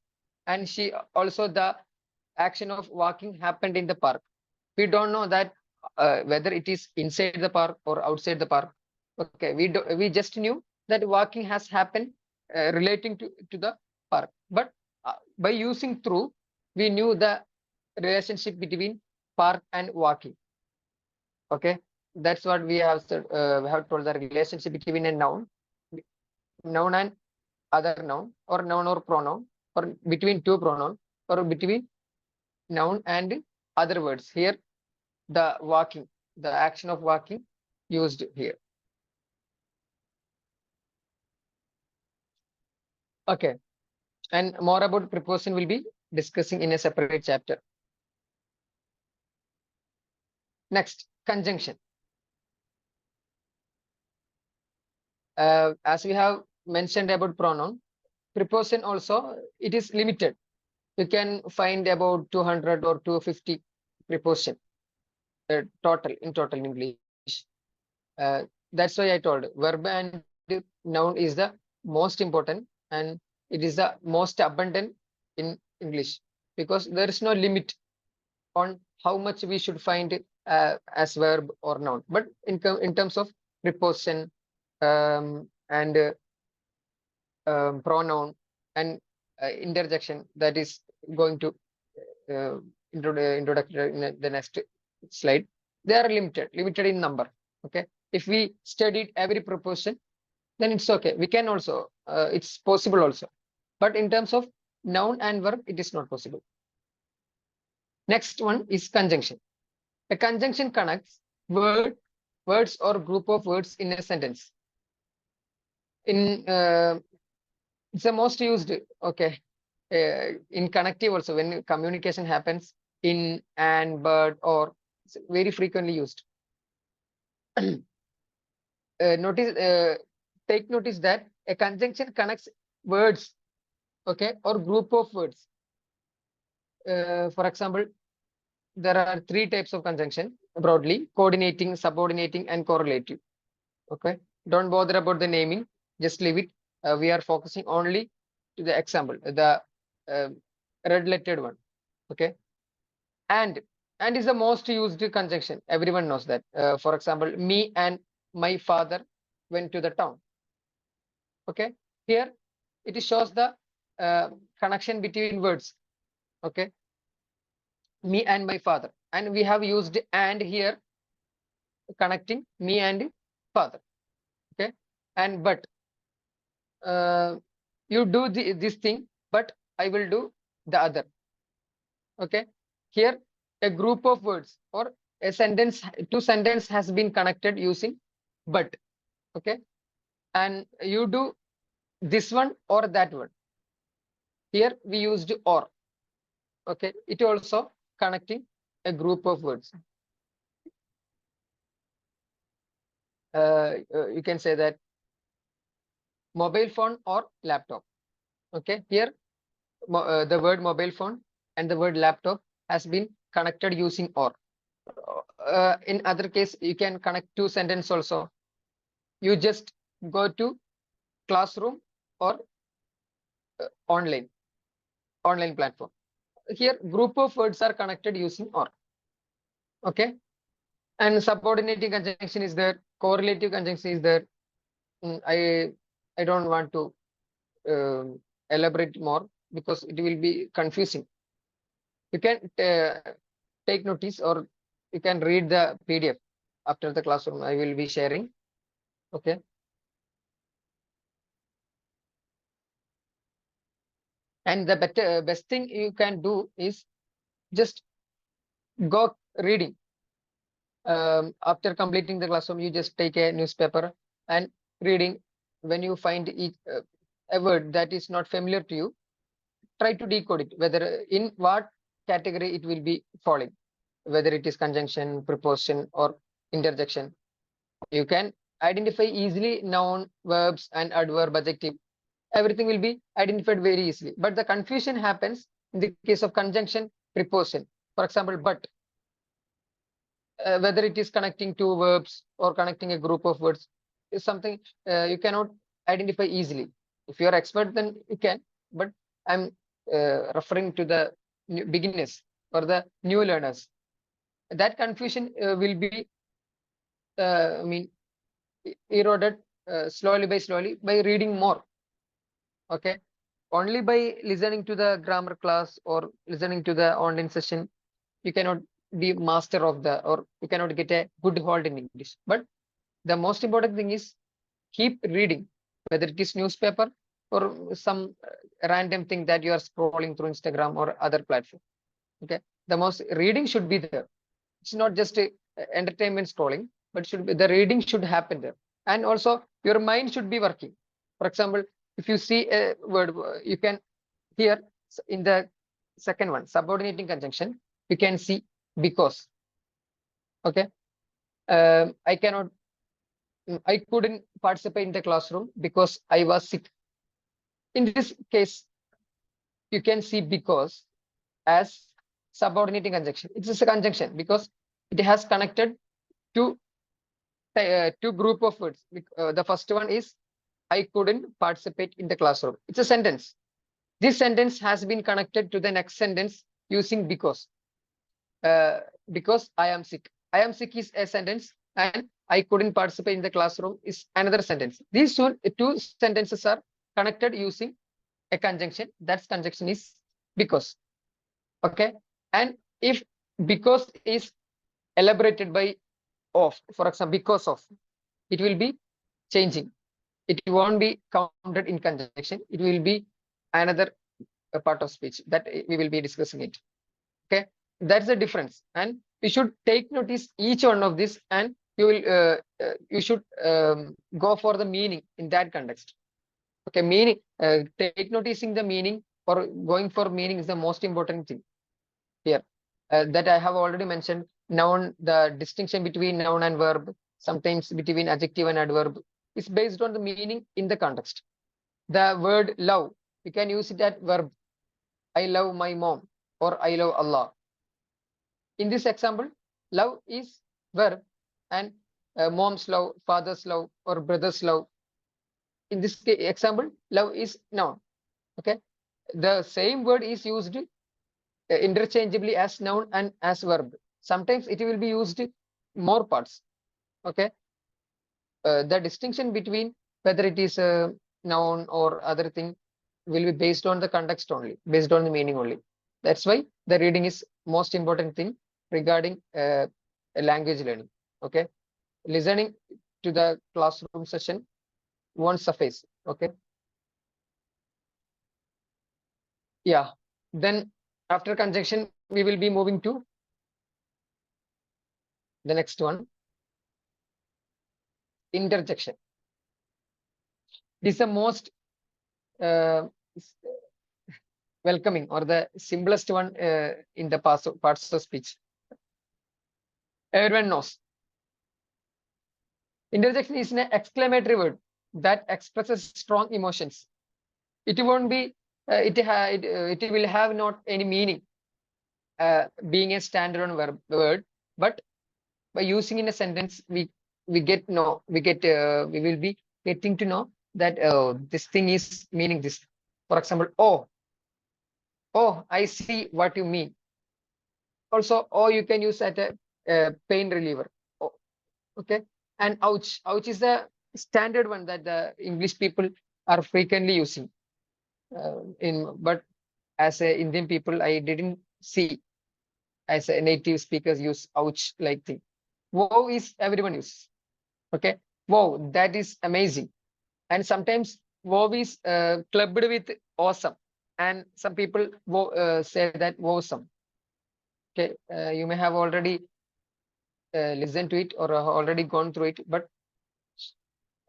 and she also the action of walking happened in the park. We don't know that whether it is inside the park or outside the park. Okay, we just knew that walking has happened relating to the park. But by using through, we knew the relationship between park and walking. Okay, that's what we have said. We have told the relationship between a noun and other noun, or noun or pronoun, or between two pronoun, or between noun and other words. Here, the walking, the action of walking used here. Okay, and more about preposition will be discussing in a separate chapter. Next, conjunction. As we have mentioned about pronoun, preposition also, it is limited. You can find about 200 or 250 preposition total in English. That's why I told verb and noun is the most important, and it is the most abundant in English, because there is no limit on how much we should find as verb or noun. But in terms of preposition and pronoun and interjection, that is going to introductory in the next slide. They are limited in number. Okay, if we studied every preposition, then it's okay. We can also, it's possible also. But in terms of noun and verb, it is not possible. Next one is conjunction. A conjunction connects words or group of words in a sentence. In it's the most used. Okay, in connective also, when communication happens in, and, but, or, it's very frequently used. Take notice that a conjunction connects words, okay, or group of words. For example, there are three types of conjunction broadly: coordinating, subordinating, and correlative. Okay, don't bother about the naming, just leave it. We are focusing only to the example, the red lettered one. Okay, and is the most used conjunction. Everyone knows that. For example, me and my father went to the town. Okay, here it shows the connection between words. Okay, me and my father, and we have used and here, connecting me and father. Okay, and but you do this thing, but I will do the other. Okay, here a group of words or a sentence, two sentence has been connected using but. Okay, and you do this one or that one. Here we used or. Okay, it also connecting a group of words. You can say that mobile phone or laptop. Okay, here the word mobile phone and the word laptop has been connected using or. In other case, you can connect two sentence also. You just go to classroom or online platform. Here group of words are connected using or. Okay, and subordinating conjunction is there, correlative conjunction is there. I don't want to elaborate more because it will be confusing. You can take notice or you can read the PDF after the classroom. I will be sharing. Okay. And the best thing you can do is just go reading. After completing the classroom, you just take a newspaper and reading. When you find a word that is not familiar to you, try to decode it, whether in what category it will be falling, whether it is conjunction, preposition, or interjection. You can identify easily noun, verbs, and adverb, adjective. Everything will be identified very easily. But the confusion happens in the case of conjunction, preposition. For example, but, whether it is connecting two verbs or connecting a group of words is something you cannot identify easily. If you are expert, then you can. But I'm referring to the beginners or the new learners. That confusion will be, I mean, eroded slowly by reading more. Okay, only by listening to the grammar class or listening to the online session, you cannot be master of the, or you cannot get a good hold in English. But the most important thing is keep reading, whether it is newspaper or some random thing that you are scrolling through Instagram or other platform. Okay, the most reading should be there. It's not just a entertainment scrolling, but should be, the reading should happen there. And also your mind should be working. For example, if you see a word, you can here in the second one, subordinating conjunction, you can see because. Okay, I cannot, I couldn't participate in the classroom because I was sick. In this case, you can see because as subordinating conjunction. It is a conjunction because it has connected to two group of words. The first one is I couldn't participate in the classroom. It's a sentence. This sentence has been connected to the next sentence using because. Because I am sick. I am sick is a sentence, and I couldn't participate in the classroom is another sentence. These two sentences are connected using a conjunction. That conjunction is because. Okay, and if because is elaborated by of, for example, because of, it will be changing. It won't be counted in conjunction. It will be another part of speech that we will be discussing it. Okay, that's the difference, and you should take notice each one of this, and you will you should go for the meaning in that context. Okay, meaning, take noticing the meaning or going for meaning is the most important thing here. That I have already mentioned. Noun, the distinction between noun and verb, sometimes between adjective and adverb, is based on the meaning in the context. The word love, you can use it as verb. I love my mom or I love Allah. In this example, love is verb, and mom's love, father's love, or brother's love. In this example, love is noun. Okay, the same word is used interchangeably as noun and as verb. Sometimes it will be used more parts. Okay, the distinction between whether it is a noun or other thing will be based on the context only, based on the meaning only. That's why the reading is most important thing regarding language learning. Okay, listening to the classroom session won't suffice. Okay, Yeah. Then after conjunction, we will be moving to the next one, interjection. This is the most uh, welcoming or the simplest one in the parts of speech. Everyone knows. Interjection is an exclamatory word that expresses strong emotions. It won't be, it will have not any meaning being a standalone word, but by using in a sentence, we get know, we will be getting to know that this thing is meaning this. For example, oh, I see what you mean. Also, oh, you can use at a pain reliever. Oh, okay. And ouch is the standard one that the English people are frequently using. But as a Indian people, I didn't see as a native speakers use ouch like thing. Wow is everyone uses. Okay. Wow, that is amazing. And sometimes wow is clubbed with awesome. And some people say that awesome. Okay. You may have already listened to it or already gone through it, but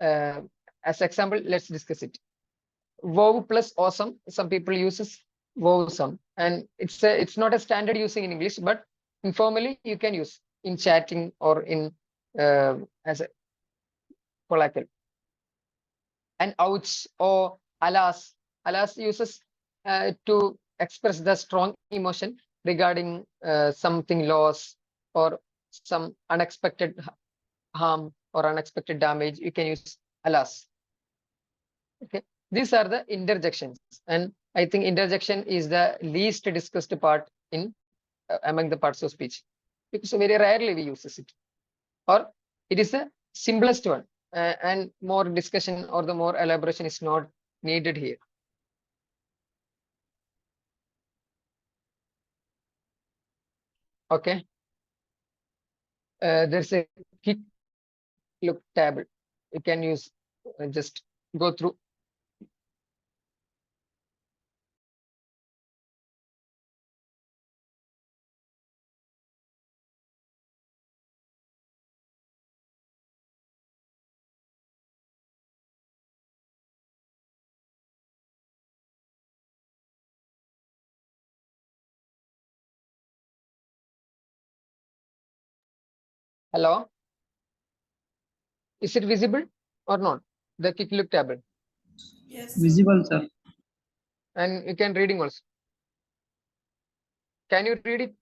uh, as example, let's discuss it. Wow plus awesome. Some people uses wowsome, and it's not a standard using in English, but informally you can use in chatting or in as a colloquial. And ouch or alas uses to express the strong emotion regarding something loss or some unexpected harm or unexpected damage. You can use alas. Okay, these are the interjections, and I think interjection is the least discussed part in among the parts of speech, because very rarely we uses it, or it is the simplest one, and more discussion or the more elaboration is not needed here. Okay, there's a quick look table you can use, just go through. Hello, is it visible or not, the quick look table? Yes, sir. Visible, sir. And you can reading also. Can you read it?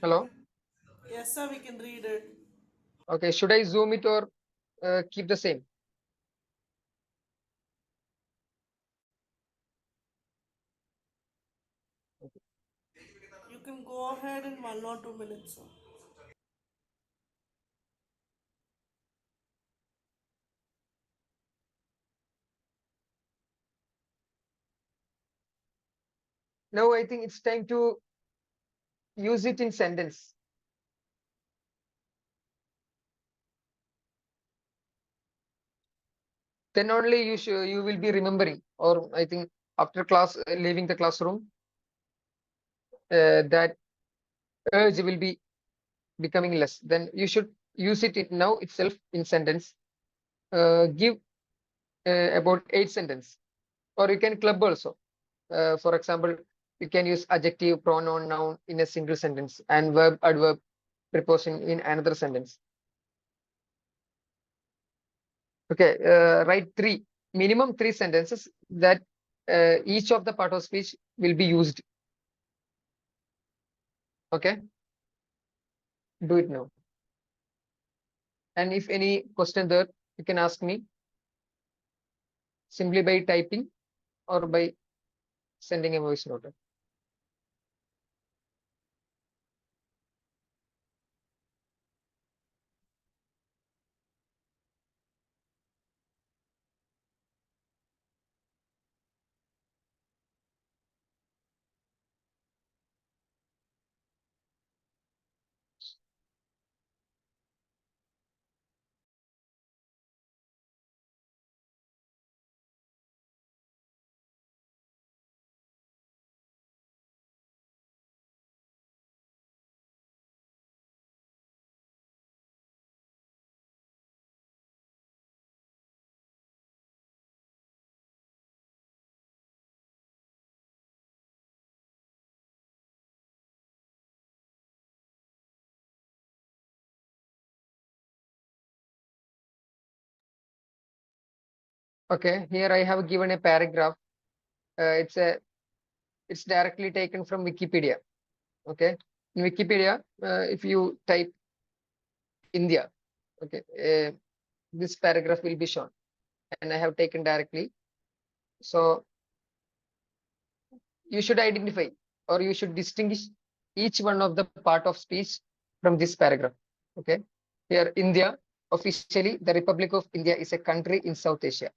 Hello. Yes, sir, we can read it. Okay, should I zoom it or keep the same? You can go ahead in 1 or 2 minutes, sir. Now I think it's time to use it in sentence. Then only you will be remembering, or I think after class, leaving the classroom, that urge will be becoming less. Then you should use it now itself in sentence. Give about 8 sentences, or you can club also. For example, you can use adjective, pronoun, noun in a single sentence, and verb, adverb, preposition in another sentence. Okay, write minimum three sentences that each of the part of speech will be used. Okay, do it now. And if any question there, you can ask me simply by typing or by sending a voice note. Okay, here I have given a paragraph. It's directly taken from Wikipedia. Okay, in Wikipedia, if you type India, okay, this paragraph will be shown, and I have taken directly. So you should identify or you should distinguish each one of the part of speech from this paragraph. Okay, here India, officially the Republic of India is a country in South Asia.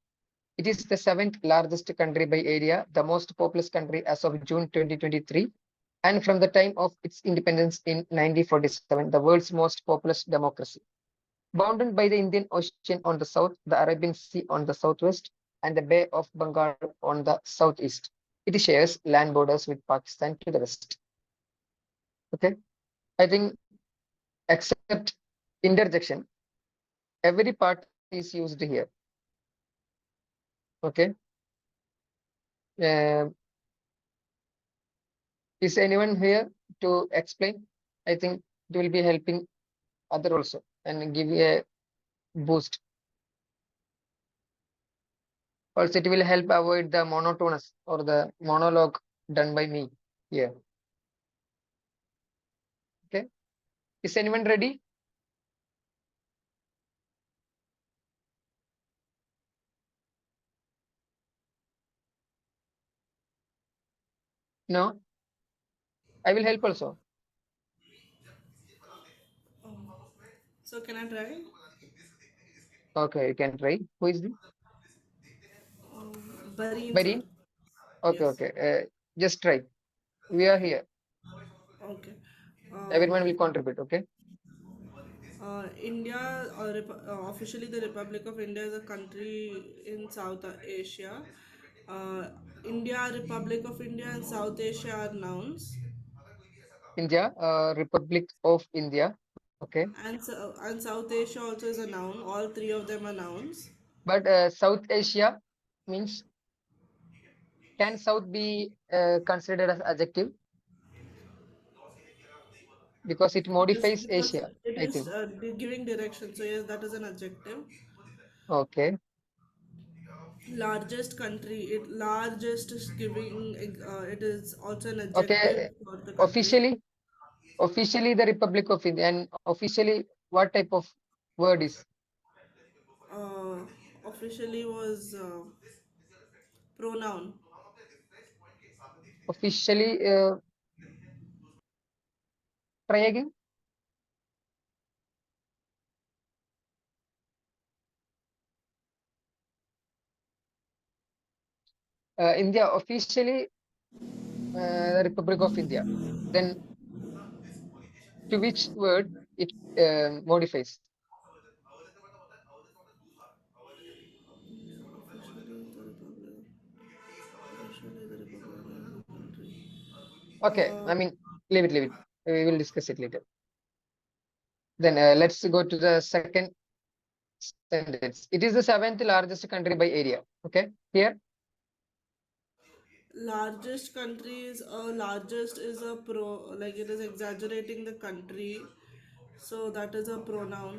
It is the seventh largest country by area, the most populous country as of June 2023, and from the time of its independence in 1947, the world's most populous democracy. Bounded by the Indian Ocean on the south, the Arabian Sea on the southwest, and the Bay of Bengal on the southeast. It shares land borders with Pakistan to the west. Okay, I think except interjection, every part is used here. Okay. Uh, is anyone here to explain? I think it will be helping other also and give a boost. Also, it will help avoid the monotonous or the monologue done by me here. Okay. Is anyone ready? No? I will help also. So can I try? Okay, you can try. Who is this? Bareen, sir. Barin? Okay, Yes. okay. Just try. We are here. Okay. Everyone will contribute. Okay. India, officially the Republic of India is a country in South Asia. Uh, India, Republic of India, and South Asia are nouns, India, Republic of India. Okay. and South Asia also is a noun. All three of them are nouns. But South Asia means, can South be considered as adjective? Because it It is modifies because Asia, it I is think. giving direction. So yes, that is an adjective. Okay. Largest country. Largest is giving. It is also an adjective Okay. for the country. Officially, officially the Republic of India, and officially what type of word is Uh, Officially was pronoun. officially? Try again. India officially the Republic of India. Then to which word it modifies? Officially the Republic of country. Okay, Uh, I mean, leave it, leave it. We will discuss it later. Then let's go to the second sentence. It is the seventh largest country by area. Okay, here Largest country is largest is a like it is exaggerating the country, so that is a pronoun.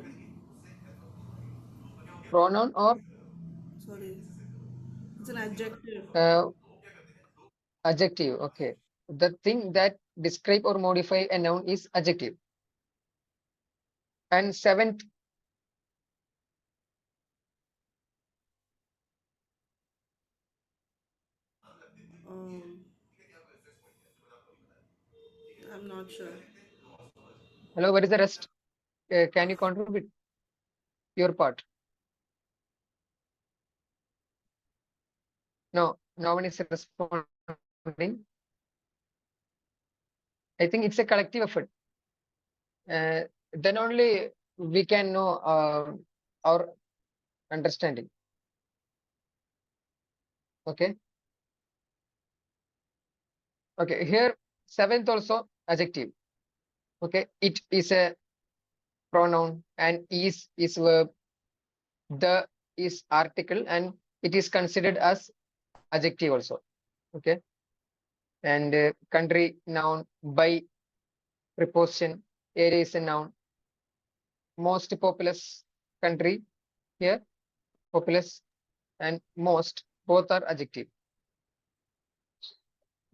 pronoun or Sorry, it's an adjective. uh, adjective. Okay, the thing that describe or modify a noun is adjective. And seventh, Um, I'm not sure. hello, where is the rest? Can you contribute your part? No, no one is responding. I think it's a collective effort. Uh, then only we can know our understanding. Okay. Okay. Here, seventh also adjective. Okay. It is a pronoun and is verb. The is article and it is considered as adjective also. Okay. And country noun by preposition. Area is a noun. Most populous country here. Populous. and most both are adjective.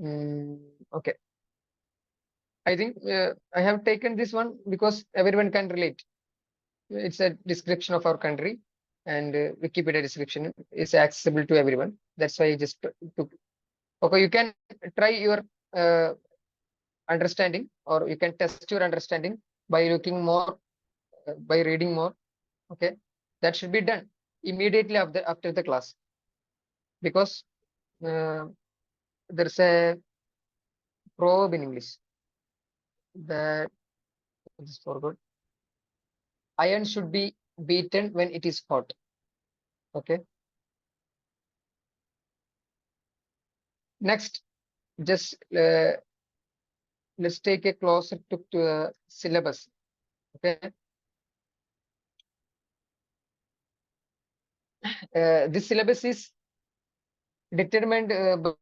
Okay. I think I have taken this one because everyone can relate. It's a description of our country, and Wikipedia description is accessible to everyone. That's why I just took. Okay, you can try your uh, understanding, or you can test your understanding by looking more, by reading more. Okay, that should be done immediately after the class, because uh, there's a proverb in English that I just forgot. Iron should be beaten when it is hot. Okay. Next, just let's take a closer look to the syllabus. Okay. This syllabus is determined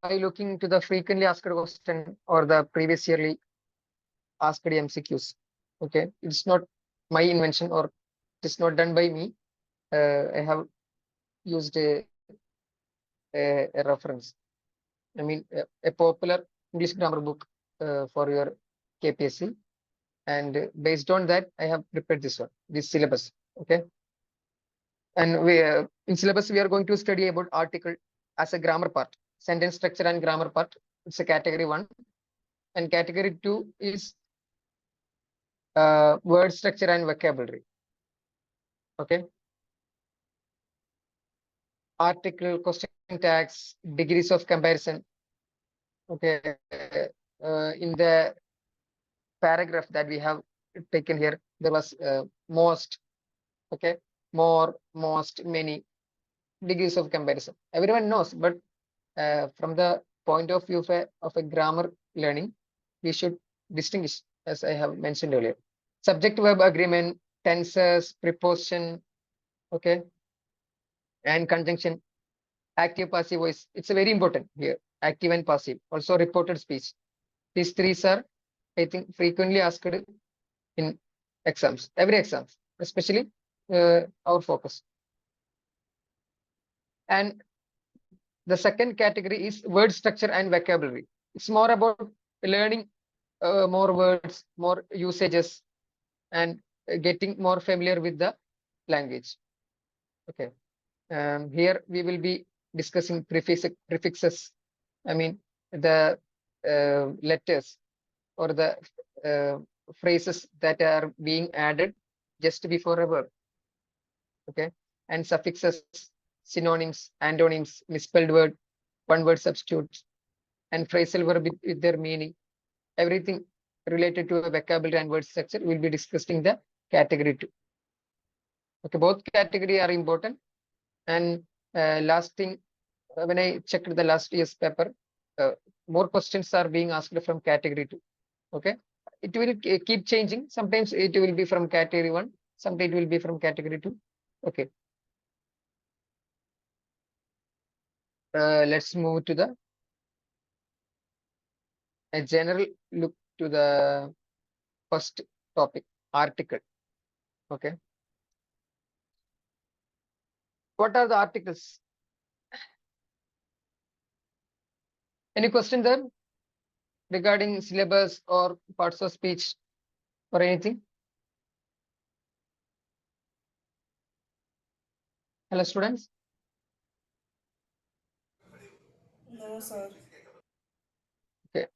by looking to the frequently asked question or the previous yearly asked MCQs. Okay. It's not my invention, or it is not done by me. I have used a reference. I mean, a popular English grammar book for your KPSC. And based on that, I have prepared this syllabus. Okay. And we in syllabus, we are going to study about article as a grammar part, sentence structure and grammar part. It's a category 1. And category 2 is word structure and vocabulary. Okay. Article, question tags, degrees of comparison. Okay. In the paragraph that we have taken here, there was most, okay, more, most, many, degrees of comparison. Everyone knows, but from the point of view of a grammar learning, we should distinguish, as I have mentioned earlier. Subject verb agreement, tenses, preposition, okay, and conjunction, active passive voice. It's a very important here. Active and passive. Also reported speech. These three are, I think, frequently asked in exams, every exams, especially our focus. And the second category is word structure and vocabulary. It's more about learning more words, more usages, and getting more familiar with the language. Okay. Here we will be discussing prefixes. I mean, the letters or the uh, phrases that are being added just before a verb. Okay. And suffixes, synonyms, antonyms, misspelled word, one word substitutes, and phrasal verb with their meaning. Everything related to a vocabulary and word structure will be discussed in the category 2. Okay, both category are important. And last thing, when I checked the last year's paper, more questions are being asked from category 2. Okay, it will keep changing. Sometimes it will be from category 1, sometimes it will be from category 2. Okay. Let's move to the a general look to the first topic, article. Okay. What are the articles? Any question there regarding syllabus or parts of speech or anything? Hello, students. No, sir. Okay.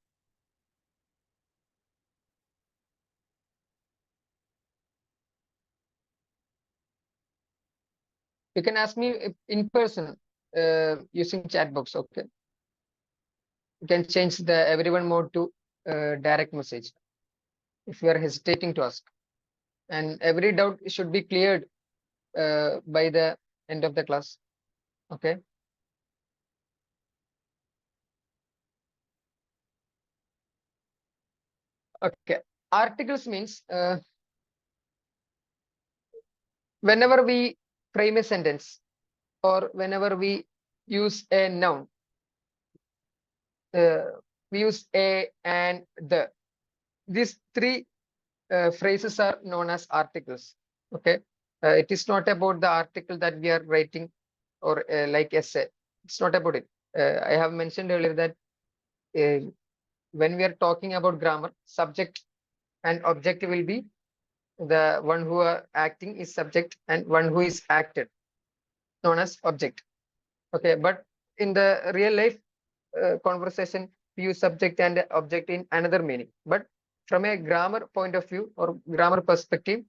You can ask me in person using chat box. Okay. You can change the everyone mode to direct message if you are hesitating to ask. And every doubt should be cleared by the end of the class. Okay. Okay. Articles means whenever we frame a sentence or whenever we use a noun, uh, we use a and the. These three phrases are known as articles. Okay. It is not about the article that we are writing or like essay. It's not about it. I have mentioned earlier that when we are talking about grammar, subject and object will be the one who are acting is subject and one who is acted, known as object. Okay, but in the real life conversation, we use subject and object in another meaning. But from a grammar point of view or grammar perspective,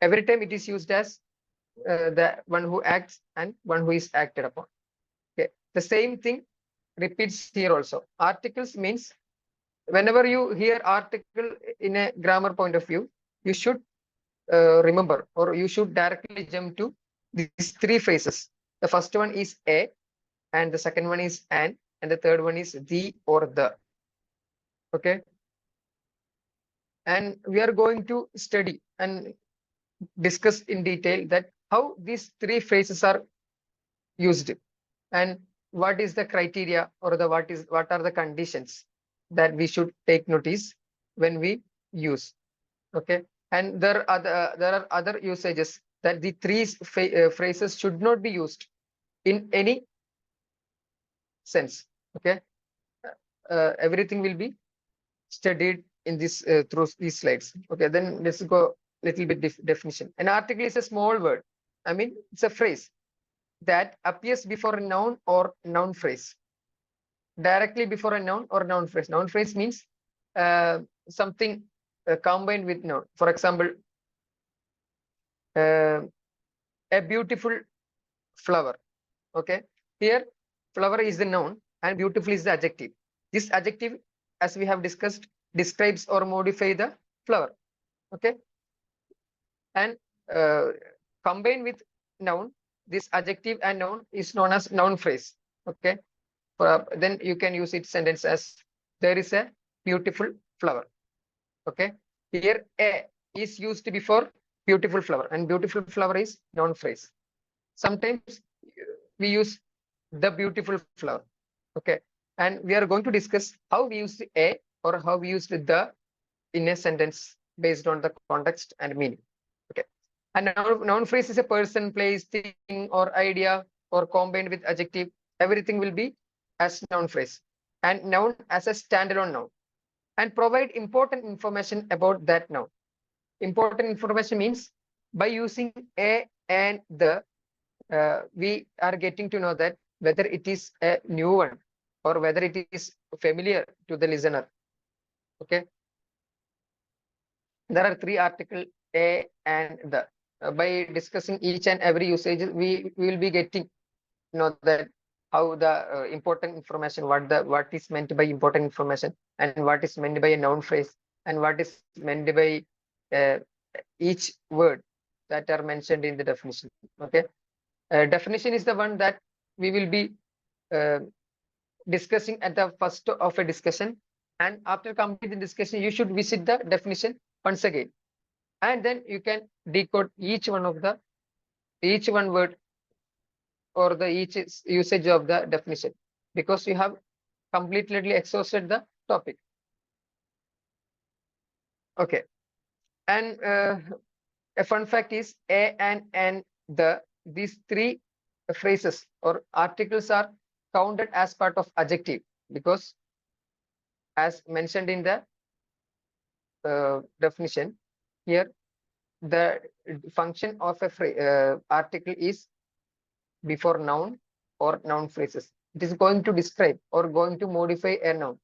every time it is used as the one who acts and one who is acted upon. Okay, the same thing repeats here also. Articles means whenever you hear article in a grammar point of view, you should remember, or you should directly jump to these three phrases. The first one is a, and the second one is an, and the third one is the or the. Okay, and we are going to study and discuss in detail that how these three phrases are used and what is the criteria, or the what are the conditions that we should take notice when we use. Okay, and there are other usages that the three phrases should not be used in any sense. Okay, everything will be studied in this through these slides. Okay, then let's go little bit definition. An article is a small word. I mean, it's a phrase that appears before a noun or noun phrase, directly before a noun or noun phrase. Noun phrase means something combined with noun. For example, a beautiful flower. Okay, here flower is the noun and beautiful is the adjective. This adjective, as we have discussed, describes or modify the flower. Okay, and combined with noun, this adjective and noun is known as noun phrase. Okay, then you can use its sentence as there is a beautiful flower. Okay, here a is used before beautiful flower, and beautiful flower is noun phrase. Sometimes we use the beautiful flower. Okay, and we are going to discuss how we use a or how we use the in a sentence based on the context and meaning. Okay, and noun phrase is a person, place, thing, or idea, or combined with adjective. Everything will be as noun phrase, and noun as a standalone noun, and provide important information about that noun. Important information means by using a and the, we are getting to know that whether it is a new one or whether it is familiar to the listener. Okay, there are three articles, a and the. By discussing each and every usage, we will be getting know that how the important information, what is meant by important information, and what is meant by a noun phrase, and what is meant by uh, each word that are mentioned in the definition. Okay, definition is the one that we will be uh, discussing at the first of a discussion, and after completing the discussion you should visit the definition once again, and then you can decode each one word or the each usage of the definition, because you have completely exhausted the topic. Okay, and a fun fact is a and the, these three phrases or articles are counted as part of adjective, because as mentioned in the definition here, the function of a article is before noun or noun phrases. It is going to describe or going to modify a noun.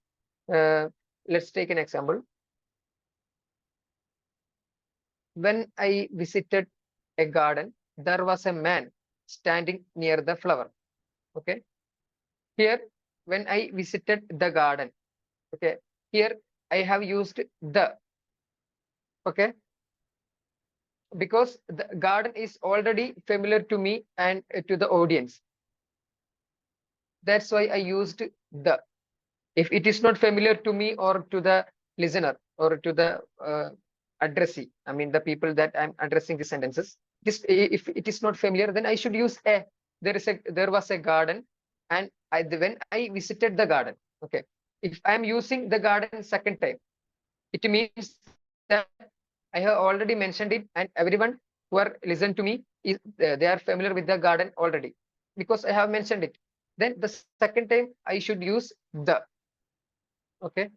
Let's take an example. When I visited a garden, there was a man standing near the flower. Okay, here when I visited the garden, okay, here I have used the. Okay, because the garden is already familiar to me and to the audience. That's why I used the. If it is not familiar to me or to the listener or to the addressee, I mean the people that I'm addressing the sentences, if it is not familiar, then I should use a. There was a garden, and when I visited the garden. Okay, if I'm using the garden second time, it means that I have already mentioned it, and everyone who are listened to me is they are familiar with the garden already. because I have mentioned it. Then the second time I should use the. Okay.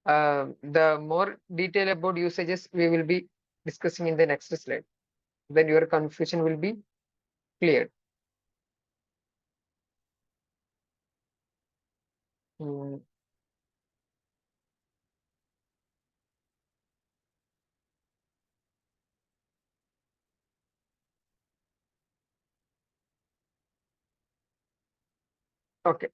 The more detail about usages we will be discussing in the next slide. Then your confusion will be cleared. Mm, okay.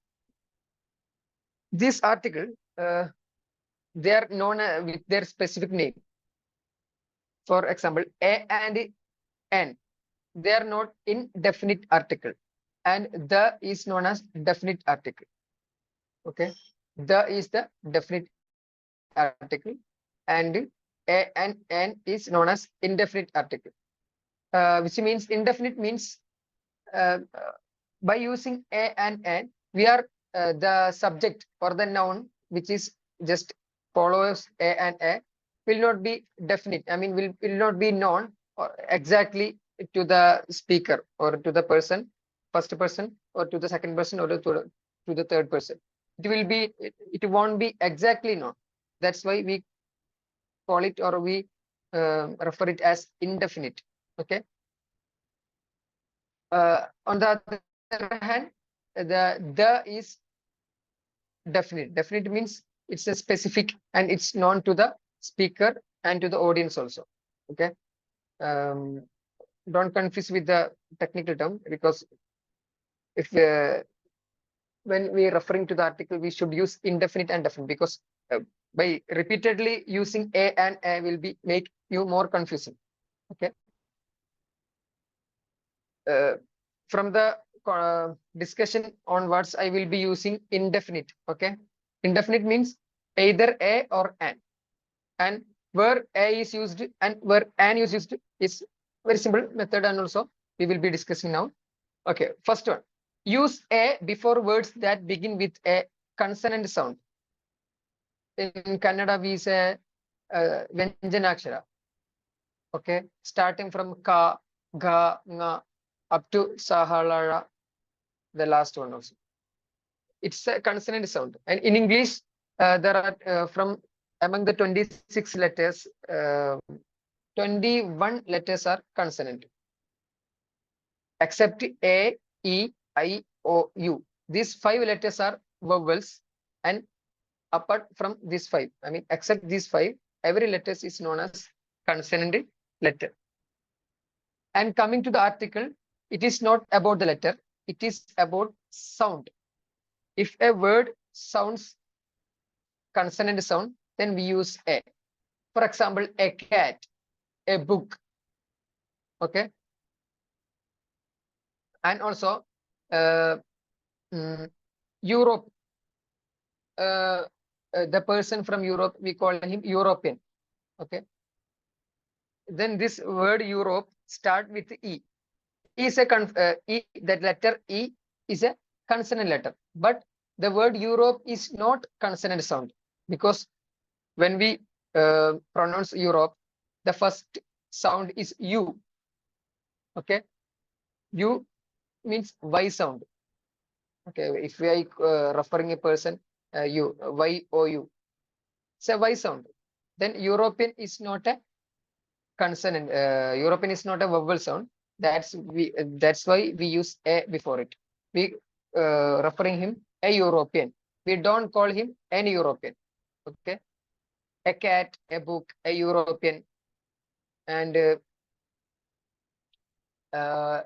This article, they are known with their specific name. For example, a and n, they are not indefinite article, and the is known as definite article. Okay, the is the definite article, and a and n is known as indefinite article. Which means indefinite means uh, uh, by using a and n, we are the subject or the noun, which is just follows a and a, will not be definite. I mean, will not be known or exactly to the speaker or to the person, first person, or to the second person, or to the third person. It will be, it won't be exactly known. That's why we call it, or we refer it as indefinite. Okay. On the other hand, the is definite. Definite means it's a specific and it's known to the speaker and to the audience also. Okay. Um, don't confuse with the technical term, because if when we are referring to the article, we should use indefinite and definite, because by repeatedly using a and a will be make you more confusing. Okay. From the discussion onwards, I will be using indefinite. Okay. Indefinite means either a or an. And where a is used and where an is used is very simple method, and also we will be discussing now. Okay. First one, use a before words that begin with a consonant sound. In Kannada, we say Vyanjanakshara. Okay. Starting from ka, ga, nga, up to sahalara, the last one also. It's a consonant sound. And in English, there are from among the 26 letters, 21 letters are consonant, except A, E, I, O, U. These 5 letters are vowels, and apart from these 5, I mean, except these 5, every letter is known as consonant letter. And coming to the article, it is not about the letter, it is about sound. If a word sounds consonant sound, then we use a. For example, a cat, a book. Okay. And also Europe. The person from Europe, we call him European. Okay. Then this word Europe start with E. Is a E, that letter E is a consonant letter, but the word Europe is not consonant sound, because when we pronounce Europe, the first sound is U. Okay. U means Y sound. Okay. If we are referring a person, U, Y, O, U, it's a Y sound. Then European is not a consonant. European is not a vowel sound. That's why we use a before it. We referring him a European. We don't call him any European. Okay. A cat, a book, a European, and uh,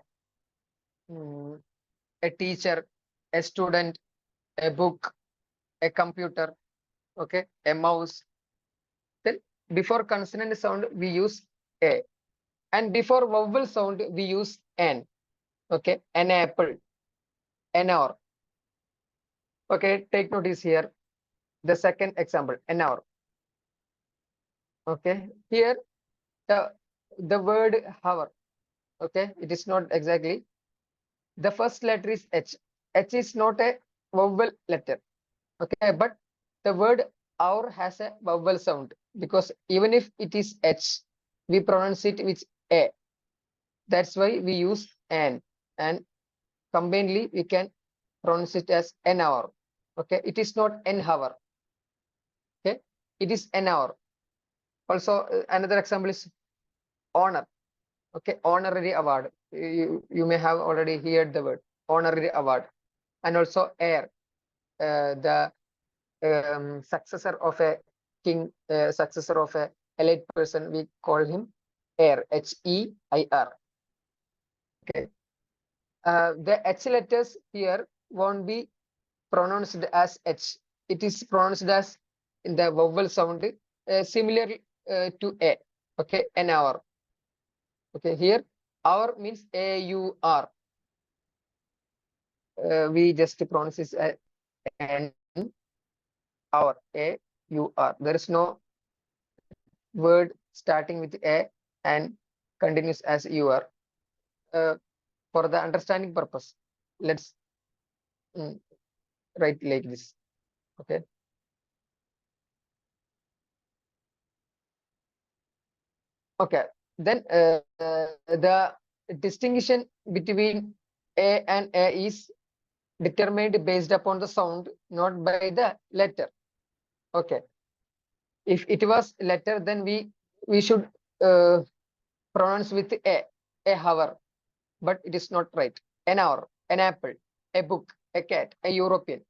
a teacher, a student, a book, a computer, okay, a mouse. Then before consonant sound, we use a. And before vowel sound, we use an. Okay, an apple, an hour. Okay, take notice here. The second example, an hour. Okay, here the word hour. Okay, it is not exactly. The first letter is H. H is not a vowel letter. Okay, but the word hour has a vowel sound, because even if it is H, we pronounce it with A. That's why we use an. And combinedly we can pronounce it as an hour. Okay, it is not an hour. Okay, it is an hour. Also, another example is honor. Okay, honorary award. You may have already heard the word honorary award. And also heir, the successor of a king, successor of a elite person, we call him heir, H-E-I-R. Okay, the H letters here won't be pronounced as H. It is pronounced as in the vowel sound, similar to A. Okay, an hour. Okay, here hour means A-U-R. We just pronounce it as an hour, A-U-R. There is no word starting with A and continues as U-R. For the understanding purpose, let's write like this. Okay. Okay. Then the distinction between A and A is determined based upon the sound, not by the letter. Okay. If it was letter, then we should pronounce with a hour, but it is not right. An hour, an apple, a book, a cat, a European.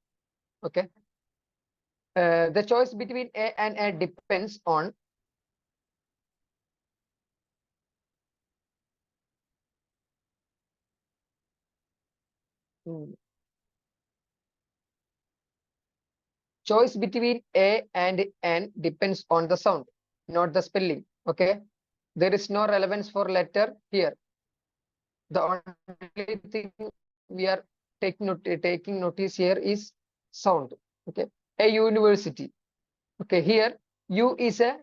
Okay. The choice between a and a depends on choice between a and an depends on the sound, not the spelling. Okay. There is no relevance for letter here. The only thing we are taking notice here is sound. Okay. A university. Okay. Here U is a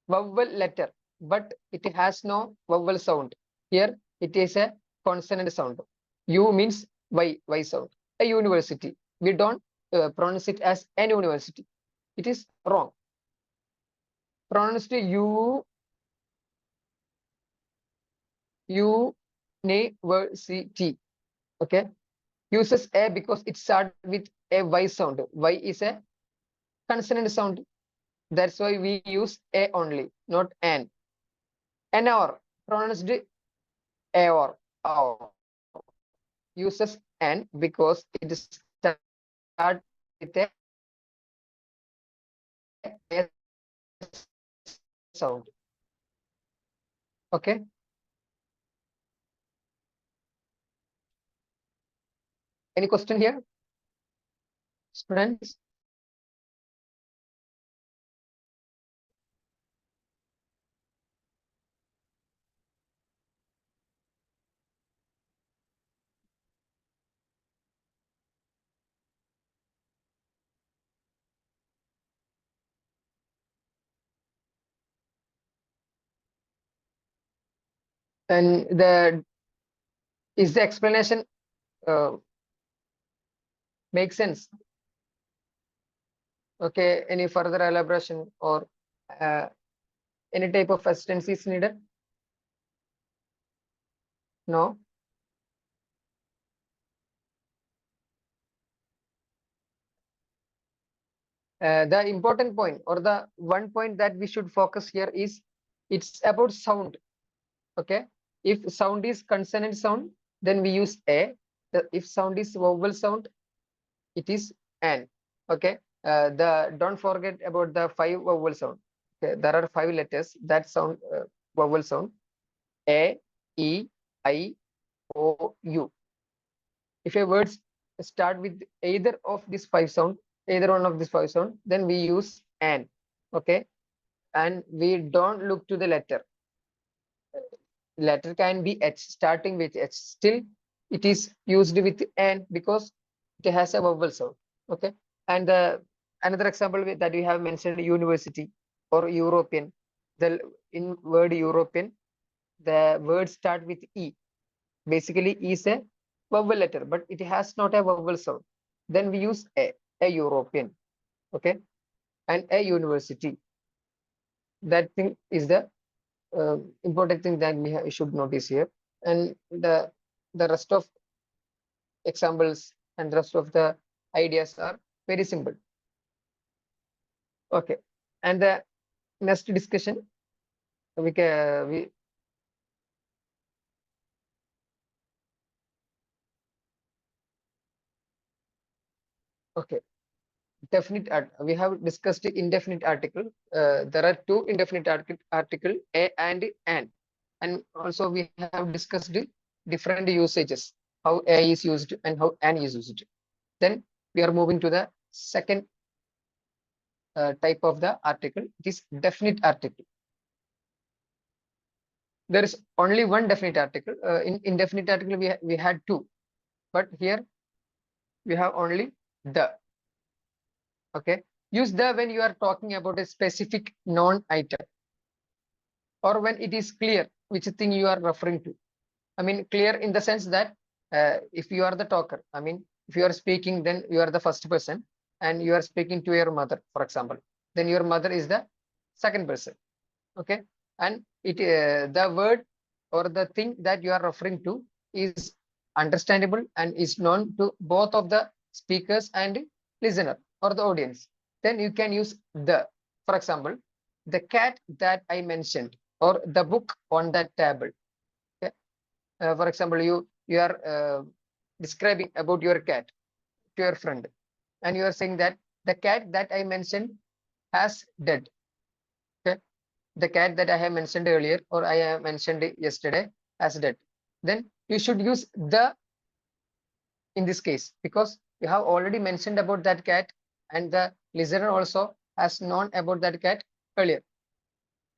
vowel letter, but it has no vowel sound. Here it is a consonant sound. U means Y sound. A university. We don't pronounce it as an university. It is wrong. Pronounced university. Okay. Uses a because it starts with a Y sound. Y is a consonant sound. That's why we use a only, not an. An hour pronounced a or hour. Uses an because it starts with a sound. Okay. Any question here, students? And the explanation make sense? Okay. Any further elaboration or any type of assistance is needed? No. The important point or the one point that we should focus here is it's about sound. Okay. If sound is consonant sound, then we use a. If sound is vowel sound, it is an. Okay. Don't forget about the 5 vowel sound. Okay. There are 5 letters that sound vowel sound: a, e, I, o, u. If a word start with either of these 5 sound, either one of these 5 sound, then we use an. Okay. And we don't look to the letter. Letter can be H, starting with H. Still, it is used with an because it has a vowel sound. Okay. And another example that we have mentioned, university or European. In word European, the word start with E. Basically, E is a vowel letter, but it has not a vowel sound. Then we use a European. Okay. And a university. That thing is the important thing that we should notice here. And the rest of examples and rest of the ideas are very simple. Okay, and the next discussion we okay. Definite we have discussed indefinite article. There are two indefinite article, a and an, and also we have discussed different usages, how a is used and how an is used. Then we are moving to the second type of the article. It is definite article. There is only one definite article. In indefinite article we had two, but here we have only the. Okay, use the when you are talking about a specific known item, or when it is clear which thing you are referring to. I mean, clear in the sense that if you are the talker, I mean, if you are speaking, then you are the first person, and you are speaking to your mother, for example, then your mother is the second person. Okay, and it the word or the thing that you are referring to is understandable and is known to both of the speakers and listener or the audience. Then you can use the. For example, the cat that I mentioned, or the book on that table. Okay? For example, you are describing about your cat to your friend, and you are saying that the cat that I mentioned has dead. Okay, the cat that I have mentioned earlier, or I have mentioned yesterday, has dead. Then you should use the in this case, because you have already mentioned about that cat, and the listener also has known about that cat earlier.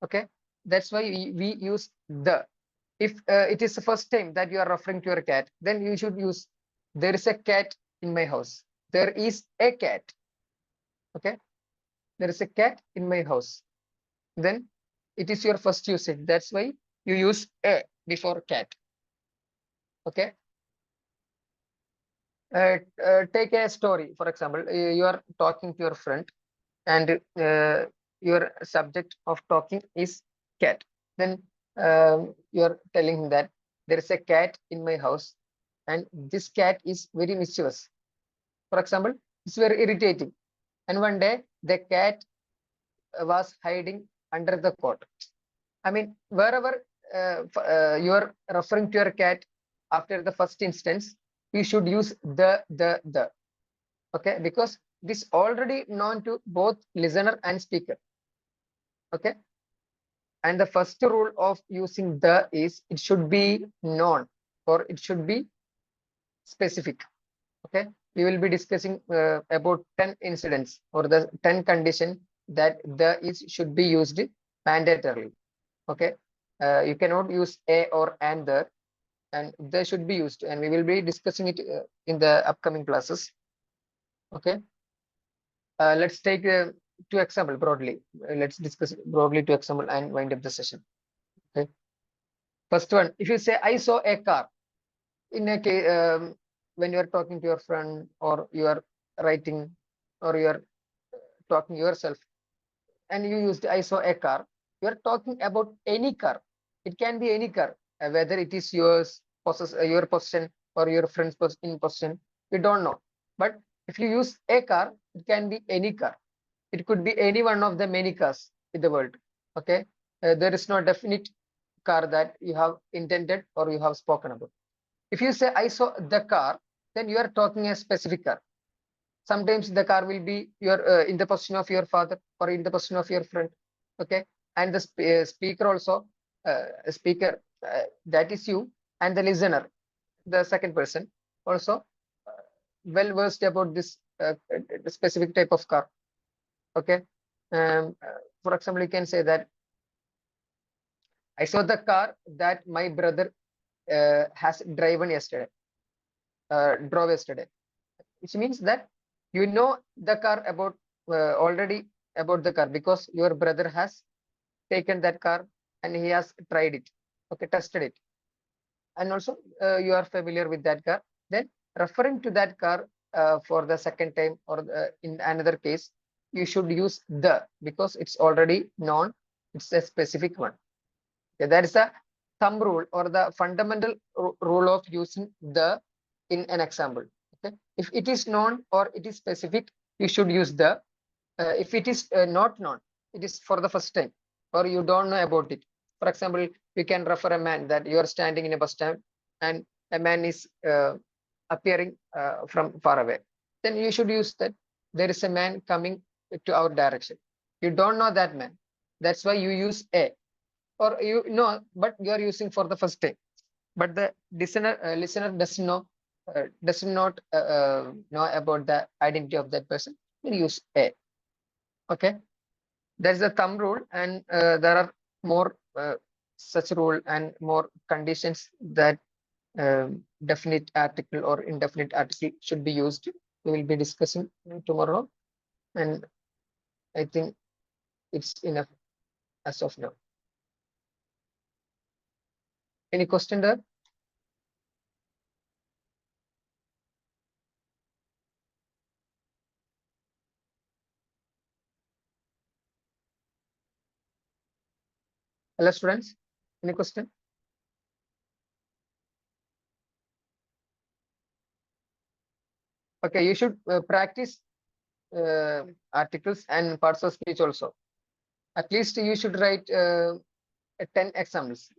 Okay, that's why we use the. If it is the first time that you are referring to your cat, then you should use there is a cat in my house. There is a cat. Okay, there is a cat in my house. Then it is your first usage. That's why you use a before cat. Okay. Take a story, for example, you are talking to your friend, and your subject of talking is cat. Then you are telling him that there is a cat in my house, and this cat is very mischievous. For example, it's very irritating, and one day the cat was hiding under the cot. I mean, wherever you are referring to your cat after the first instance, you should use the. Okay, because this already known to both listener and speaker. Okay, and the first rule of using the is it should be known, or it should be specific. Okay, we will be discussing about 10 incidents or the 10 condition that the is should be used mandatorily. Okay, you cannot use a or and there, and they should be used, and we will be discussing it in the upcoming classes. Okay, let's take two example broadly. Let's discuss broadly two example and wind up the session. Okay, first one, if you say I saw a car, in a case when you are talking to your friend, or you are writing, or you are talking yourself, and you used I saw a car, you are talking about any car. It can be any car, whether it is yours, your possession, or your friend's in possession. We don't know. But if you use a car, it can be any car. It could be any one of the many cars in the world. Okay, there is no definite car that you have intended or you have spoken about. If you say I saw the car, then you are talking a specific car. Sometimes the car will be your in the possession of your father, or in the possession of your friend. Okay, and the speaker also, speaker that is you, and the listener, the second person, also well versed about this specific type of car. Okay, for example, you can say that I saw the car that my brother has driven yesterday, drove yesterday, which means that you know the car about already about the car, because your brother has taken that car and he has tried it. Okay, tested it, and also you are familiar with that car. Then referring to that car for the second time, or in another case, you should use the, because it's already known, it's a specific one. Okay, that is a thumb rule, or the fundamental rule of using the in an example. Okay, if it is known or it is specific, you should use the. If it is not known, it is for the first time, or you don't know about it. For example, you can refer a man that you are standing in a bus stand and a man is appearing from far away. Then you should use that there is a man coming to our direction. You don't know that man. That's why you use a, or you know, but you are using for the first time. But the listener does not know about the identity of that person. You use a. Okay, there's a thumb rule, and there are more such rule and more conditions that definite article or indefinite article should be used. We will be discussing tomorrow, and I think it's enough as of now. Any question there? Hello, students. Any question? Okay, you should practice articles and parts of speech also. At least you should write 10 examples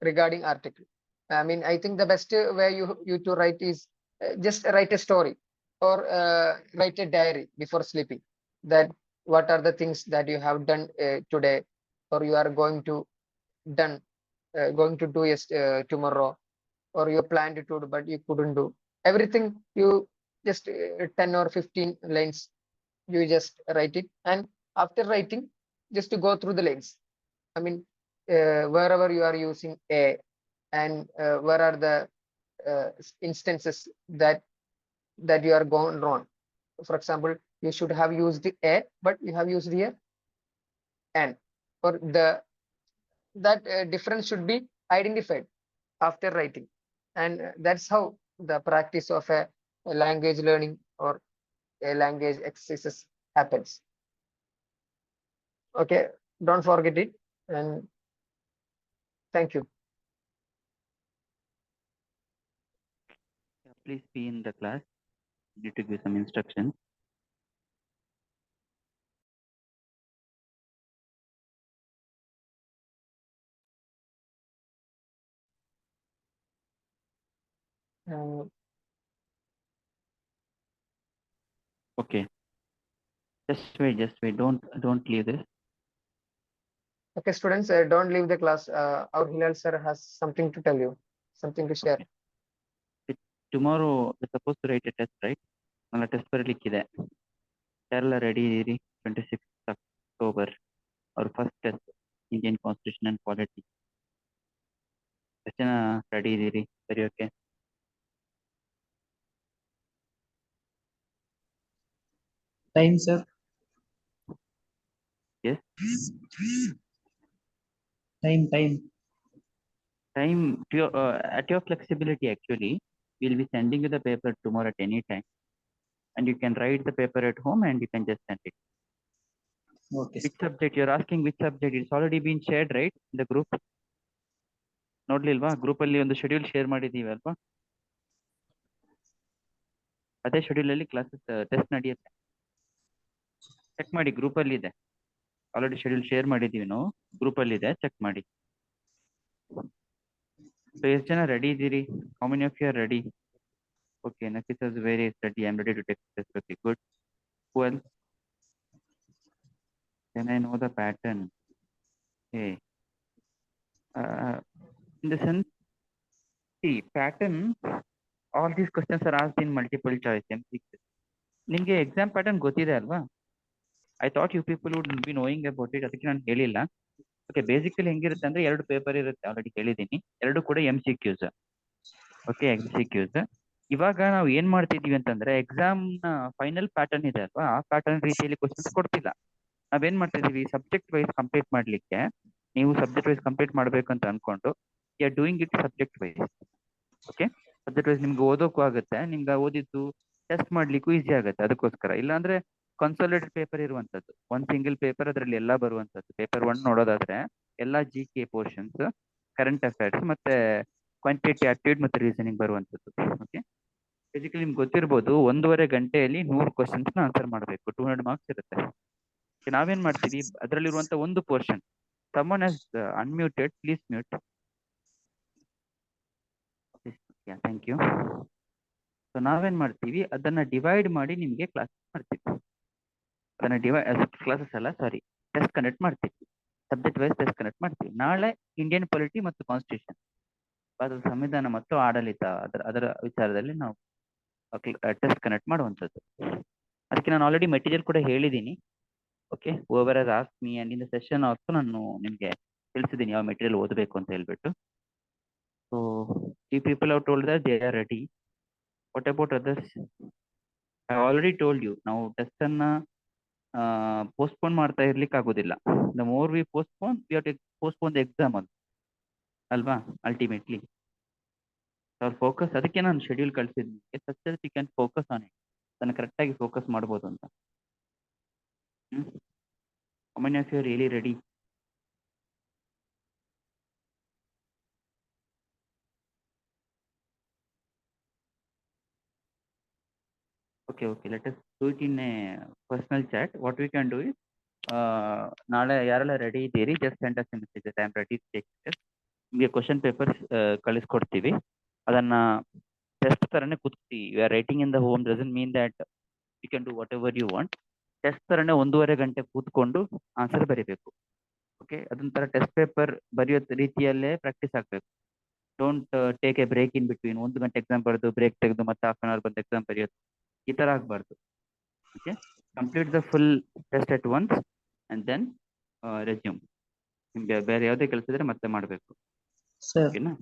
regarding article. I mean, I think the best way you to write is just write a story or write a diary before sleeping. That what are the things that you have done today, or you are going to do tomorrow, or you planned to do but you couldn't do. Everything you just 10 or 15 lines, you just write it, and after writing, just to go through the lines. I mean, wherever you are using a, and where are the instances that you are going wrong. For example, you should have used a, but you have used here an, or that difference should be identified after writing, and that's how the practice of a language learning or a language exercises happens. Okay, don't forget it, and thank you. Please be in the class. You need to give some instructions. Okay. Just wait. Don't leave this. Okay, students, don't leave the class. Our Hilal sir has something to tell you, something to share. Tomorrow we're supposed to write a test, right? ನನ್ನ test ಬರಲಿಕ್ಕಿದೆ. ಯಾರೆಲ್ಲ ready ಇದ್ದೀರಿ? 26th October ಅವ್ರ first test, Indian constitution and polity. ಎಷ್ಟು ಜನ ready ಇದ್ದೀರಿ ಬರೆಯೋಕೆ? Time, sir. Yes. Time. Time to your, at your flexibility, actually, we'll be sending you the paper tomorrow at any time, and you can write the paper at home and you can just send it. Okay. Which subject you're asking? Which subject? It's already been shared, right, in the group? ನೋಡ್ಲಿಲ್ವಾ? Group ಅಲ್ಲಿ ಒಂದು schedule share ಮಾಡಿದೀವಿ ಅಲ್ವಾ? ಅದೇ schedule ಅಲ್ಲಿ classes test ನಡೆಯುತ್ತೆ. Check ಮಾಡಿ, group ಅಲ್ಲಿ ಇದೆ. ಆಲ್ರೆಡಿ ಶೆಡ್ಯೂಲ್ ಶೇರ್ ಮಾಡಿದೀವಿ ನಾವು, ಗ್ರೂಪ್ ಅಲ್ಲಿ ಇದೆ, ಚೆಕ್ ಮಾಡಿ. ಸೊ ಎಷ್ಟು ಜನ ರೆಡಿ ಇದ್ದೀರಿ? How many of you are ready? Okay, Nakis is very ready. I'm ready to take this. Okay, good. Who else? Can I know the pattern? Okay. In the sense, see, pattern, all these questions are asked in multiple choice MCQ. ನಿಮಗೆ exam pattern ಗೊತ್ತಿದೆ ಅಲ್ವಾ? I thought you people would be knowing about it, ಅದಕ್ಕೆ ನಾನು ಹೇಳಿಲ್ಲ. Okay, basically ಹೆಂಗಿರುತ್ತೆ ಅಂದ್ರೆ 2 paper ಇರುತ್ತೆ, already ಹೇಳಿದ್ದೀನಿ. 2 ಕೂಡ MCQs. Okay, MCQs. ಇವಾಗ ನಾವು ಏನ್ ಮಾಡ್ತಿದೀವಿ ಅಂತಂದ್ರೆ, ಎಕ್ಸಾಮ್ ನ ಫೈನಲ್ ಪ್ಯಾಟರ್ನ್ ಇದೆ ಅಲ್ವಾ, ಆ ಪ್ಯಾಟರ್ನ್ ರೀತಿಯಲ್ಲಿ ಕ್ವಶನ್ಸ್ ಕೊಡ್ತಿಲ್ಲ. ನಾವೇನ್ ಮಾಡ್ತಿದೀವಿ, ಸಬ್ಜೆಕ್ಟ್ ವೈಸ್ ಕಂಪ್ಲೀಟ್ ಮಾಡ್ಲಿಕ್ಕೆ, ನೀವು ಸಬ್ಜೆಕ್ಟ್ ವೈಸ್ ಕಂಪ್ಲೀಟ್ ಮಾಡ್ಬೇಕು ಅಂತ ಅನ್ಕೊಂಡು you are doing it subject wise. Okay, subject wise ನಿಮ್ಗೆ ಓದೋಕ್ಕೂ ಆಗುತ್ತೆ, ನಿಮ್ಗೆ ಓದಿದ್ದು ಟೆಸ್ಟ್ ಮಾಡ್ಲಿಕ್ಕೂ ಈಸಿ ಆಗುತ್ತೆ. ಅದಕ್ಕೋಸ್ಕರ, ಇಲ್ಲಾಂದ್ರೆ ಕನ್ಸಾಲಿಡೇಟೆಡ್ ಪೇಪರ್ ಇರುವಂತದ್ದು, ಒಂದ್ ಸಿಂಗಲ್ ಪೇಪರ್, ಅದರಲ್ಲಿ ಎಲ್ಲ ಬರುವಂತದ್ದು. ಪೇಪರ್ 1 ನೋಡೋದಾದ್ರೆ ಎಲ್ಲ GK ಪೋರ್ಷನ್ಸ್, ಕರೆಂಟ್ ಅಫೇರ್ಸ್, ಮತ್ತೆ ಕ್ವಾಂಟಿಟಿ ಆಪ್ಟಿಟ್ಯೂಡ್ ಮತ್ತೆ ರೀಸನಿಂಗ್ ಬರುವಂತದ್ದು. ಓಕೆ, ಬೇಸಿಕಲಿ ನಿಮ್ಗೆ ಗೊತ್ತಿರ್ಬೋದು 1.5 ಗಂಟೆಯಲ್ಲಿ 100 ಕ್ವಶನ್ಸ್ನ ಆನ್ಸರ್ ಮಾಡಬೇಕು. 200 ಮಾರ್ಕ್ಸ್ ಇರುತ್ತೆ. ನಾವೇನ್ ಮಾಡ್ತೀವಿ, ಅದರಲ್ಲಿರುವಂತ ಒಂದು portion, someone has unmuted, please mute. Thank you. So ನಾವೇನ್ ಮಾಡ್ತೀವಿ, ಅದನ್ನ ಡಿವೈಡ್ ಮಾಡಿ ನಿಮಗೆ ಕ್ಲಾಸ್ ಮಾಡ್ತೀವಿ. ಅದನ್ನ ಕ್ಲಾಸಸ್ ಅಲ್ಲ, ಸಾರಿ, ಟೆಸ್ಟ್ ಕಂಡಕ್ಟ್ ಮಾಡ್ತೀವಿ. ಸಬ್ಜೆಕ್ಟ್ ವೈಸ್ ಟೆಸ್ಟ್ ಕಂಡಕ್ಟ್ ಮಾಡ್ತೀವಿ. ನಾಳೆ ಇಂಡಿಯನ್ ಪೊಲಿಟಿ ಮತ್ತು ಕಾನ್ಸ್ಟಿಟ್ಯೂಷನ್, ಅದು ಸಂವಿಧಾನ ಮತ್ತು ಆಡಳಿತ, ಅದರ ವಿಚಾರದಲ್ಲಿ ನಾವು ಟೆಸ್ಟ್ ಕಂಡಕ್ಟ್ ಮಾಡುವಂಥದ್ದು. ಅದಕ್ಕೆ ನಾನು ಆಲ್ರೆಡಿ ಮೆಟೀರಿಯಲ್ ಕೂಡ ಹೇಳಿದ್ದೀನಿ. Okay, over as ask me and in the session also ನಾನು ನಿಮಗೆ ತಿಳಿಸಿದ್ದೀನಿ ಯಾವ ಮೆಟೀರಿಯಲ್ ಓದಬೇಕು ಅಂತ ಹೇಳ್ಬಿಟ್ಟು. ಸೊ ಈ people have told that they are ready. What about others? I already told you, ನಾವು ಟೆಸ್ಟ್ ಅನ್ನ ಪೋಸ್ಟ್ಪೋನ್ ಮಾಡ್ತಾ ಇರ್ಲಿಕ್ಕೆ ಆಗೋದಿಲ್ಲ. The more we postpone, we have to postpone the exam ಅದು, ಅಲ್ವಾ? ಅಲ್ಟಿಮೇಟ್ಲಿ ಅವ್ರ ಫೋಕಸ್, ಅದಕ್ಕೆ ನಾನು ಶೆಡ್ಯೂಲ್ ಕಳಿಸಿದ್ದೀನಿ, such that you can focus on it. ಅದನ್ನು ಕರೆಕ್ಟಾಗಿ ಫೋಕಸ್ ಮಾಡ್ಬೋದು ಅಂತ. How many of you are really ready? Okay, let us do it in a personal chat. What we can do is, ನಾಳೆ ಯಾರೆಲ್ಲ ready ಇದ್ದೀರಿ, just send us a message, I am ready to take test. ನಿಮಗೆ question papers ಕಳಿಸ್ಕೊಡ್ತೀವಿ. ಅದನ್ನ test ತರನೇ ಕೂತ್ತಿ, you are writing in the home doesn't mean that you can do whatever you want. Test ತರನೇ 1.5 ಗಂಟೆ ಕೂತ್ಕೊಂಡು answer ಬರೀಬೇಕು. Okay, ಅದೊಂಥರ ಟೆಸ್ಟ್ ಪೇಪರ್ ಬರೆಯೋ ರೀತಿಯಲ್ಲೇ ಪ್ರಾಕ್ಟೀಸ್ ಆಗಬೇಕು. Don't take a break in between. 1 ಗಂಟೆ ಎಕ್ಸಾಮ್ ಬರೆದು ಬ್ರೇಕ್ ತೆಗೆದು ಮತ್ತೆ ಹಾಫ್ ಅನ್ ಅವರ್ ಬಂದು ಎಕ್ಸಾಮ್ ಬರೆಯೋದು, ಈ ತರ ಆಗಬಾರ್ದು. Okay, complete the full test at once and then resume. ನಿಮ್ಗೆ ಬೇರೆ ಯಾವುದೇ ಕೆಲಸ ಇದ್ರೆ ಮತ್ತೆ ಮಾಡಬೇಕು. ಸರ್ ಓಕೆನಾ?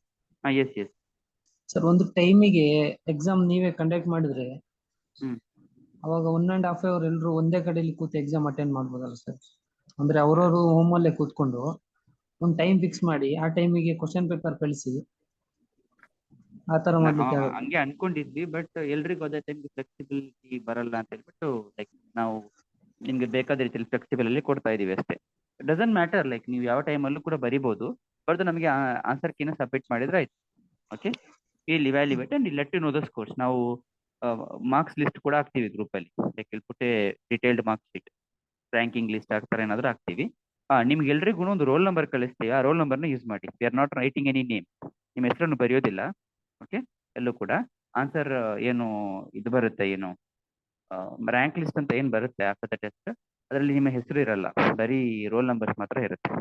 ಎಸ್. ಸರ್, ಒಂದು ಟೈಮಿಗೆ ಎಕ್ಸಾಮ್ ನೀವೇ ಕಂಡಕ್ಟ್ ಮಾಡಿದ್ರೆ ಹ್ಮ್. ಅವಾಗ 1.5 ಅವರ್ ಎಲ್ಲರೂ ಒಂದೇ ಕಡೆಯಲ್ಲಿ ಕೂತು ಎಕ್ಸಾಮ್ ಅಟೆಂಡ್ ಮಾಡ್ಬೋದಲ್ಲ ಸರ್? ಅಂದ್ರೆ ಅವ್ರವ್ರು ಹೋಮಲ್ಲೇ ಕೂತ್ಕೊಂಡು ಒಂದು ಟೈಮ್ ಫಿಕ್ಸ್ ಮಾಡಿ ಆ ಟೈಮಿಗೆ ಕ್ವಶನ್ ಪೇಪರ್ ಕಳಿಸಿ, ಆ ತರ ಮಾಡ್ಲಿಕ್ಕೆ ಆಗುತ್ತೆ? ಹಂಗೆ ಅನ್ಕೊಂಡಿದ್ವಿ, ಬಟ್ ಎಲ್ರಿಗೂ ಅದೇ ಟೈಮ್ಗೆ ಫ್ಲೆಕ್ಸಿಬಿಲಿಟಿ ಬರಲ್ಲ ಅಂತ ಹೇಳ್ಬಿಟ್ಟು ಲೈಕ್ ನಾವು ನಿಮ್ಗೆ ಬೇಕಾದ ರೀತಿಯಲ್ಲಿ ಫ್ಲೆಕ್ಸಿಬಲ್ ಅಲ್ಲಿ ಕೊಡ್ತಾ ಇದೀವಿ ಅಷ್ಟೇ. ಡಸಂಟ್ ಮ್ಯಾಟರ್, ಲೈಕ್ ನೀವು ಯಾವ ಟೈಮಲ್ಲೂ ಕೂಡ ಬರಿಬಹುದು, ಬರೆದು ನಮಗೆ ಆನ್ಸರ್ ಕೀನ ಸಬ್ಮಿಟ್ ಮಾಡಿದ್ರೆ ಆಯ್ತು. Okay, will evaluate and let you know the scores. ನಾವು ಮಾರ್ಕ್ಸ್ ಲಿಸ್ಟ್ ಕೂಡ ಹಾಕ್ತೀವಿ ಗ್ರೂಪ್ ಅಲ್ಲಿ, ಲೈಕ್ ಪುಟ್ಟೆ detailed marks sheet, ranking list ಆಗ್ತಾರೆ ಏನಾದ್ರು ಹಾಕ್ತೀವಿ. ನಿಮ್ಗೆ ಎಲ್ರಿಗೂ ಒಂದು ರೋಲ್ ನಂಬರ್ ಕಳಿಸ್ತೀವಿ, ಆ ರೋಲ್ ನಂಬರ್ನ ಯೂಸ್ ಮಾಡಿ. We are not writing any name, ನಿಮ್ಮ ಹೆಸರನ್ನು ಬರೆಯೋದಿಲ್ಲ. ಓಕೆ, ಎಲ್ಲೂ ಕೂಡ ಆನ್ಸರ್ ಏನು ಇದು ಬರುತ್ತೆ, ಏನು ರ್ಯಾಂಕ್ ಲಿಸ್ಟ್ ಅಂತ ಏನು ಬರುತ್ತೆ ಆಫ್ಟರ್ ದ ಟೆಸ್ಟ್, ಅದರಲ್ಲಿ ನಿಮ್ಮ ಹೆಸರು ಇರಲ್ಲ, ಬರೀ ರೋಲ್ ನಂಬರ್ಸ್ ಮಾತ್ರ ಇರುತ್ತೆ.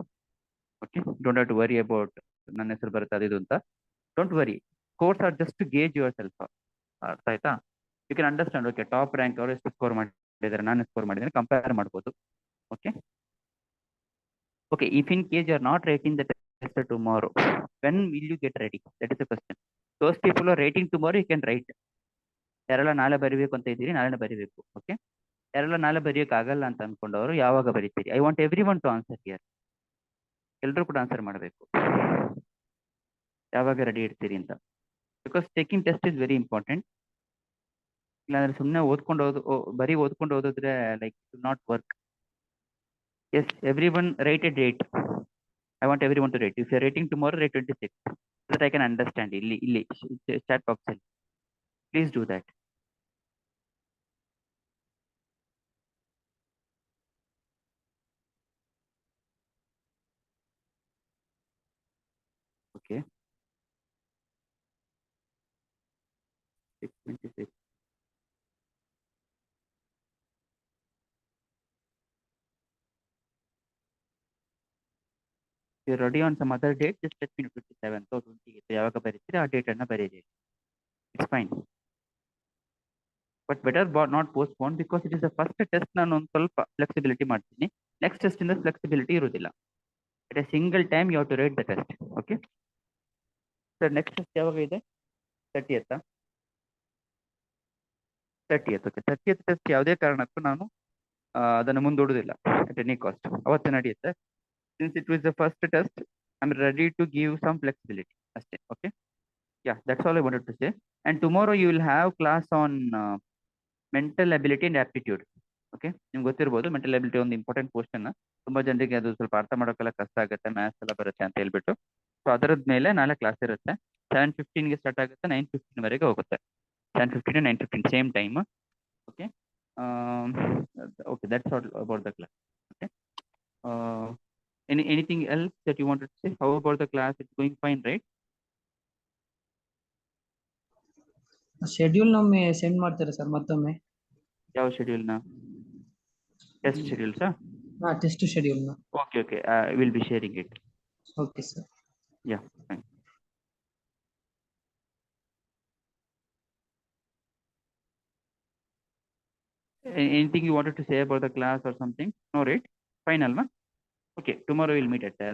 Okay, don't have to worry about ನನ್ನ ಹೆಸರು ಬರುತ್ತೆ ಅದು ಇದು ಅಂತ. Don't worry, scores are just to gauge yourself. ಅರ್ಥ ಆಯ್ತಾ? You can understand. Okay, top rank ಅವರು ಎಷ್ಟು ಸ್ಕೋರ್ ಮಾಡಿದ್ದಾರೆ, ನಾನು ಸ್ಕೋರ್ ಮಾಡಿದ್ದೇನೆ, ಕಂಪೇರ್ ಮಾಡ್ಬೋದು. Okay, if in case you are not rating the test tomorrow, when will you get ready? That is the question. Those people who are rating tomorrow, you can write. ಯಾರೆಲ್ಲ ನಾಳೆ ಬರಿಬೇಕು ಅಂತ ಇದ್ದೀರಿ, ನಾಳೆ ಬರಿಬೇಕು. Okay, ಯಾರೆಲ್ಲ ನಾಳೆ ಬರೆಯೋಕೆ ಆಗಲ್ಲ ಅಂತ ಅನ್ಕೊಂಡವರು ಯಾವಾಗ ಬರೀತೀರಿ? I want every one to answer here. ಎಲ್ಲರೂ ಕೂಡ ಆನ್ಸರ್ ಮಾಡಬೇಕು, ಯಾವಾಗ ರೆಡಿ ಇರ್ತೀರಿ ಅಂತ. Because taking test is very important. ಇಲ್ಲಾಂದ್ರೆ ಸುಮ್ಮನೆ ಬರೀ ಓದ್ಕೊಂಡು ಓದಿದ್ರೆ like it not work. Yes, every one write a date. I want everyone to rate. If you are rating tomorrow, rate 26, so that I can understand. Illi chat box ಅಲ್ಲಿ. Please do that. Okay. 6:26. If you are ready on some other date, just let me know. 27th or 28th, ಯಾವಾಗ ಬರೀತೀರಿ ಆ date ಅನ್ನ ಬರೀರಿ. It's fine. But better not postpone, because it is the first test. ನಾನು ಒಂದು ಸ್ವಲ್ಪ flexibility ಮಾಡ್ತೀನಿ. Next test ಇಂದ flexibility ಇರುವುದಿಲ್ಲ. At a single time you have to write the test. Okay. Sir, next test ಯಾವಾಗ ಇದೆ? 30th. 30th. Okay, 30th test ಯಾವುದೇ ಕಾರಣಕ್ಕೂ ನಾನು ಅದನ್ನು ಮುಂದೂಡುವುದಿಲ್ಲ at any cost. ಅವತ್ತು ನಡೆಯುತ್ತೆ. Since it was the first test, I'm ready to give some flexibility. Okay. Yeah, that's all I wanted to say. And tomorrow you will have class on mental ability and aptitude. Okay, ನಿಮ್ಗೆ ಗೊತ್ತಿರ್ಬೋದು mental ability ಒಂದು important question. ತುಂಬಾ ಜನರಿಗೆ ಅದು ಸ್ವಲ್ಪ ಅರ್ಥ ಮಾಡೋಕ್ಕೆಲ್ಲ ಕಷ್ಟ ಆಗುತ್ತೆ, ಮ್ಯಾಥ್ಸ್ ಎಲ್ಲ ಬರುತ್ತೆ ಅಂತ ಹೇಳ್ಬಿಟ್ಟು. ಸೊ ಅದರದ ಮೇಲೆ ನಾಳೆ ಕ್ಲಾಸ್ ಇರುತ್ತೆ. 7:15ಗೆ ಸ್ಟಾರ್ಟ್ ಆಗುತ್ತೆ, 9:15 ವರೆಗೆ ಹೋಗುತ್ತೆ. 7:15 to 9:15, same time. Okay. Okay, that's all about the class. Okay. Anything else that you wanted to say? How about the class? It's going fine, right? Schedule ನಮ್ಮೆ ಸೆಂಡ್ ಮಾಡ್ತೀರಾ sir ಮತ್ತೊಮ್ಮೆ? ಯಾವ schedule ನ? Test schedule ಸಾ? ಹಾ, test schedule ನ. Okay. We'll be sharing it. Okay sir. Yeah, fine. Anything you wanted to say about the class or something? No, right? Fine, Alma. Okay, tomorrow we'll meet at around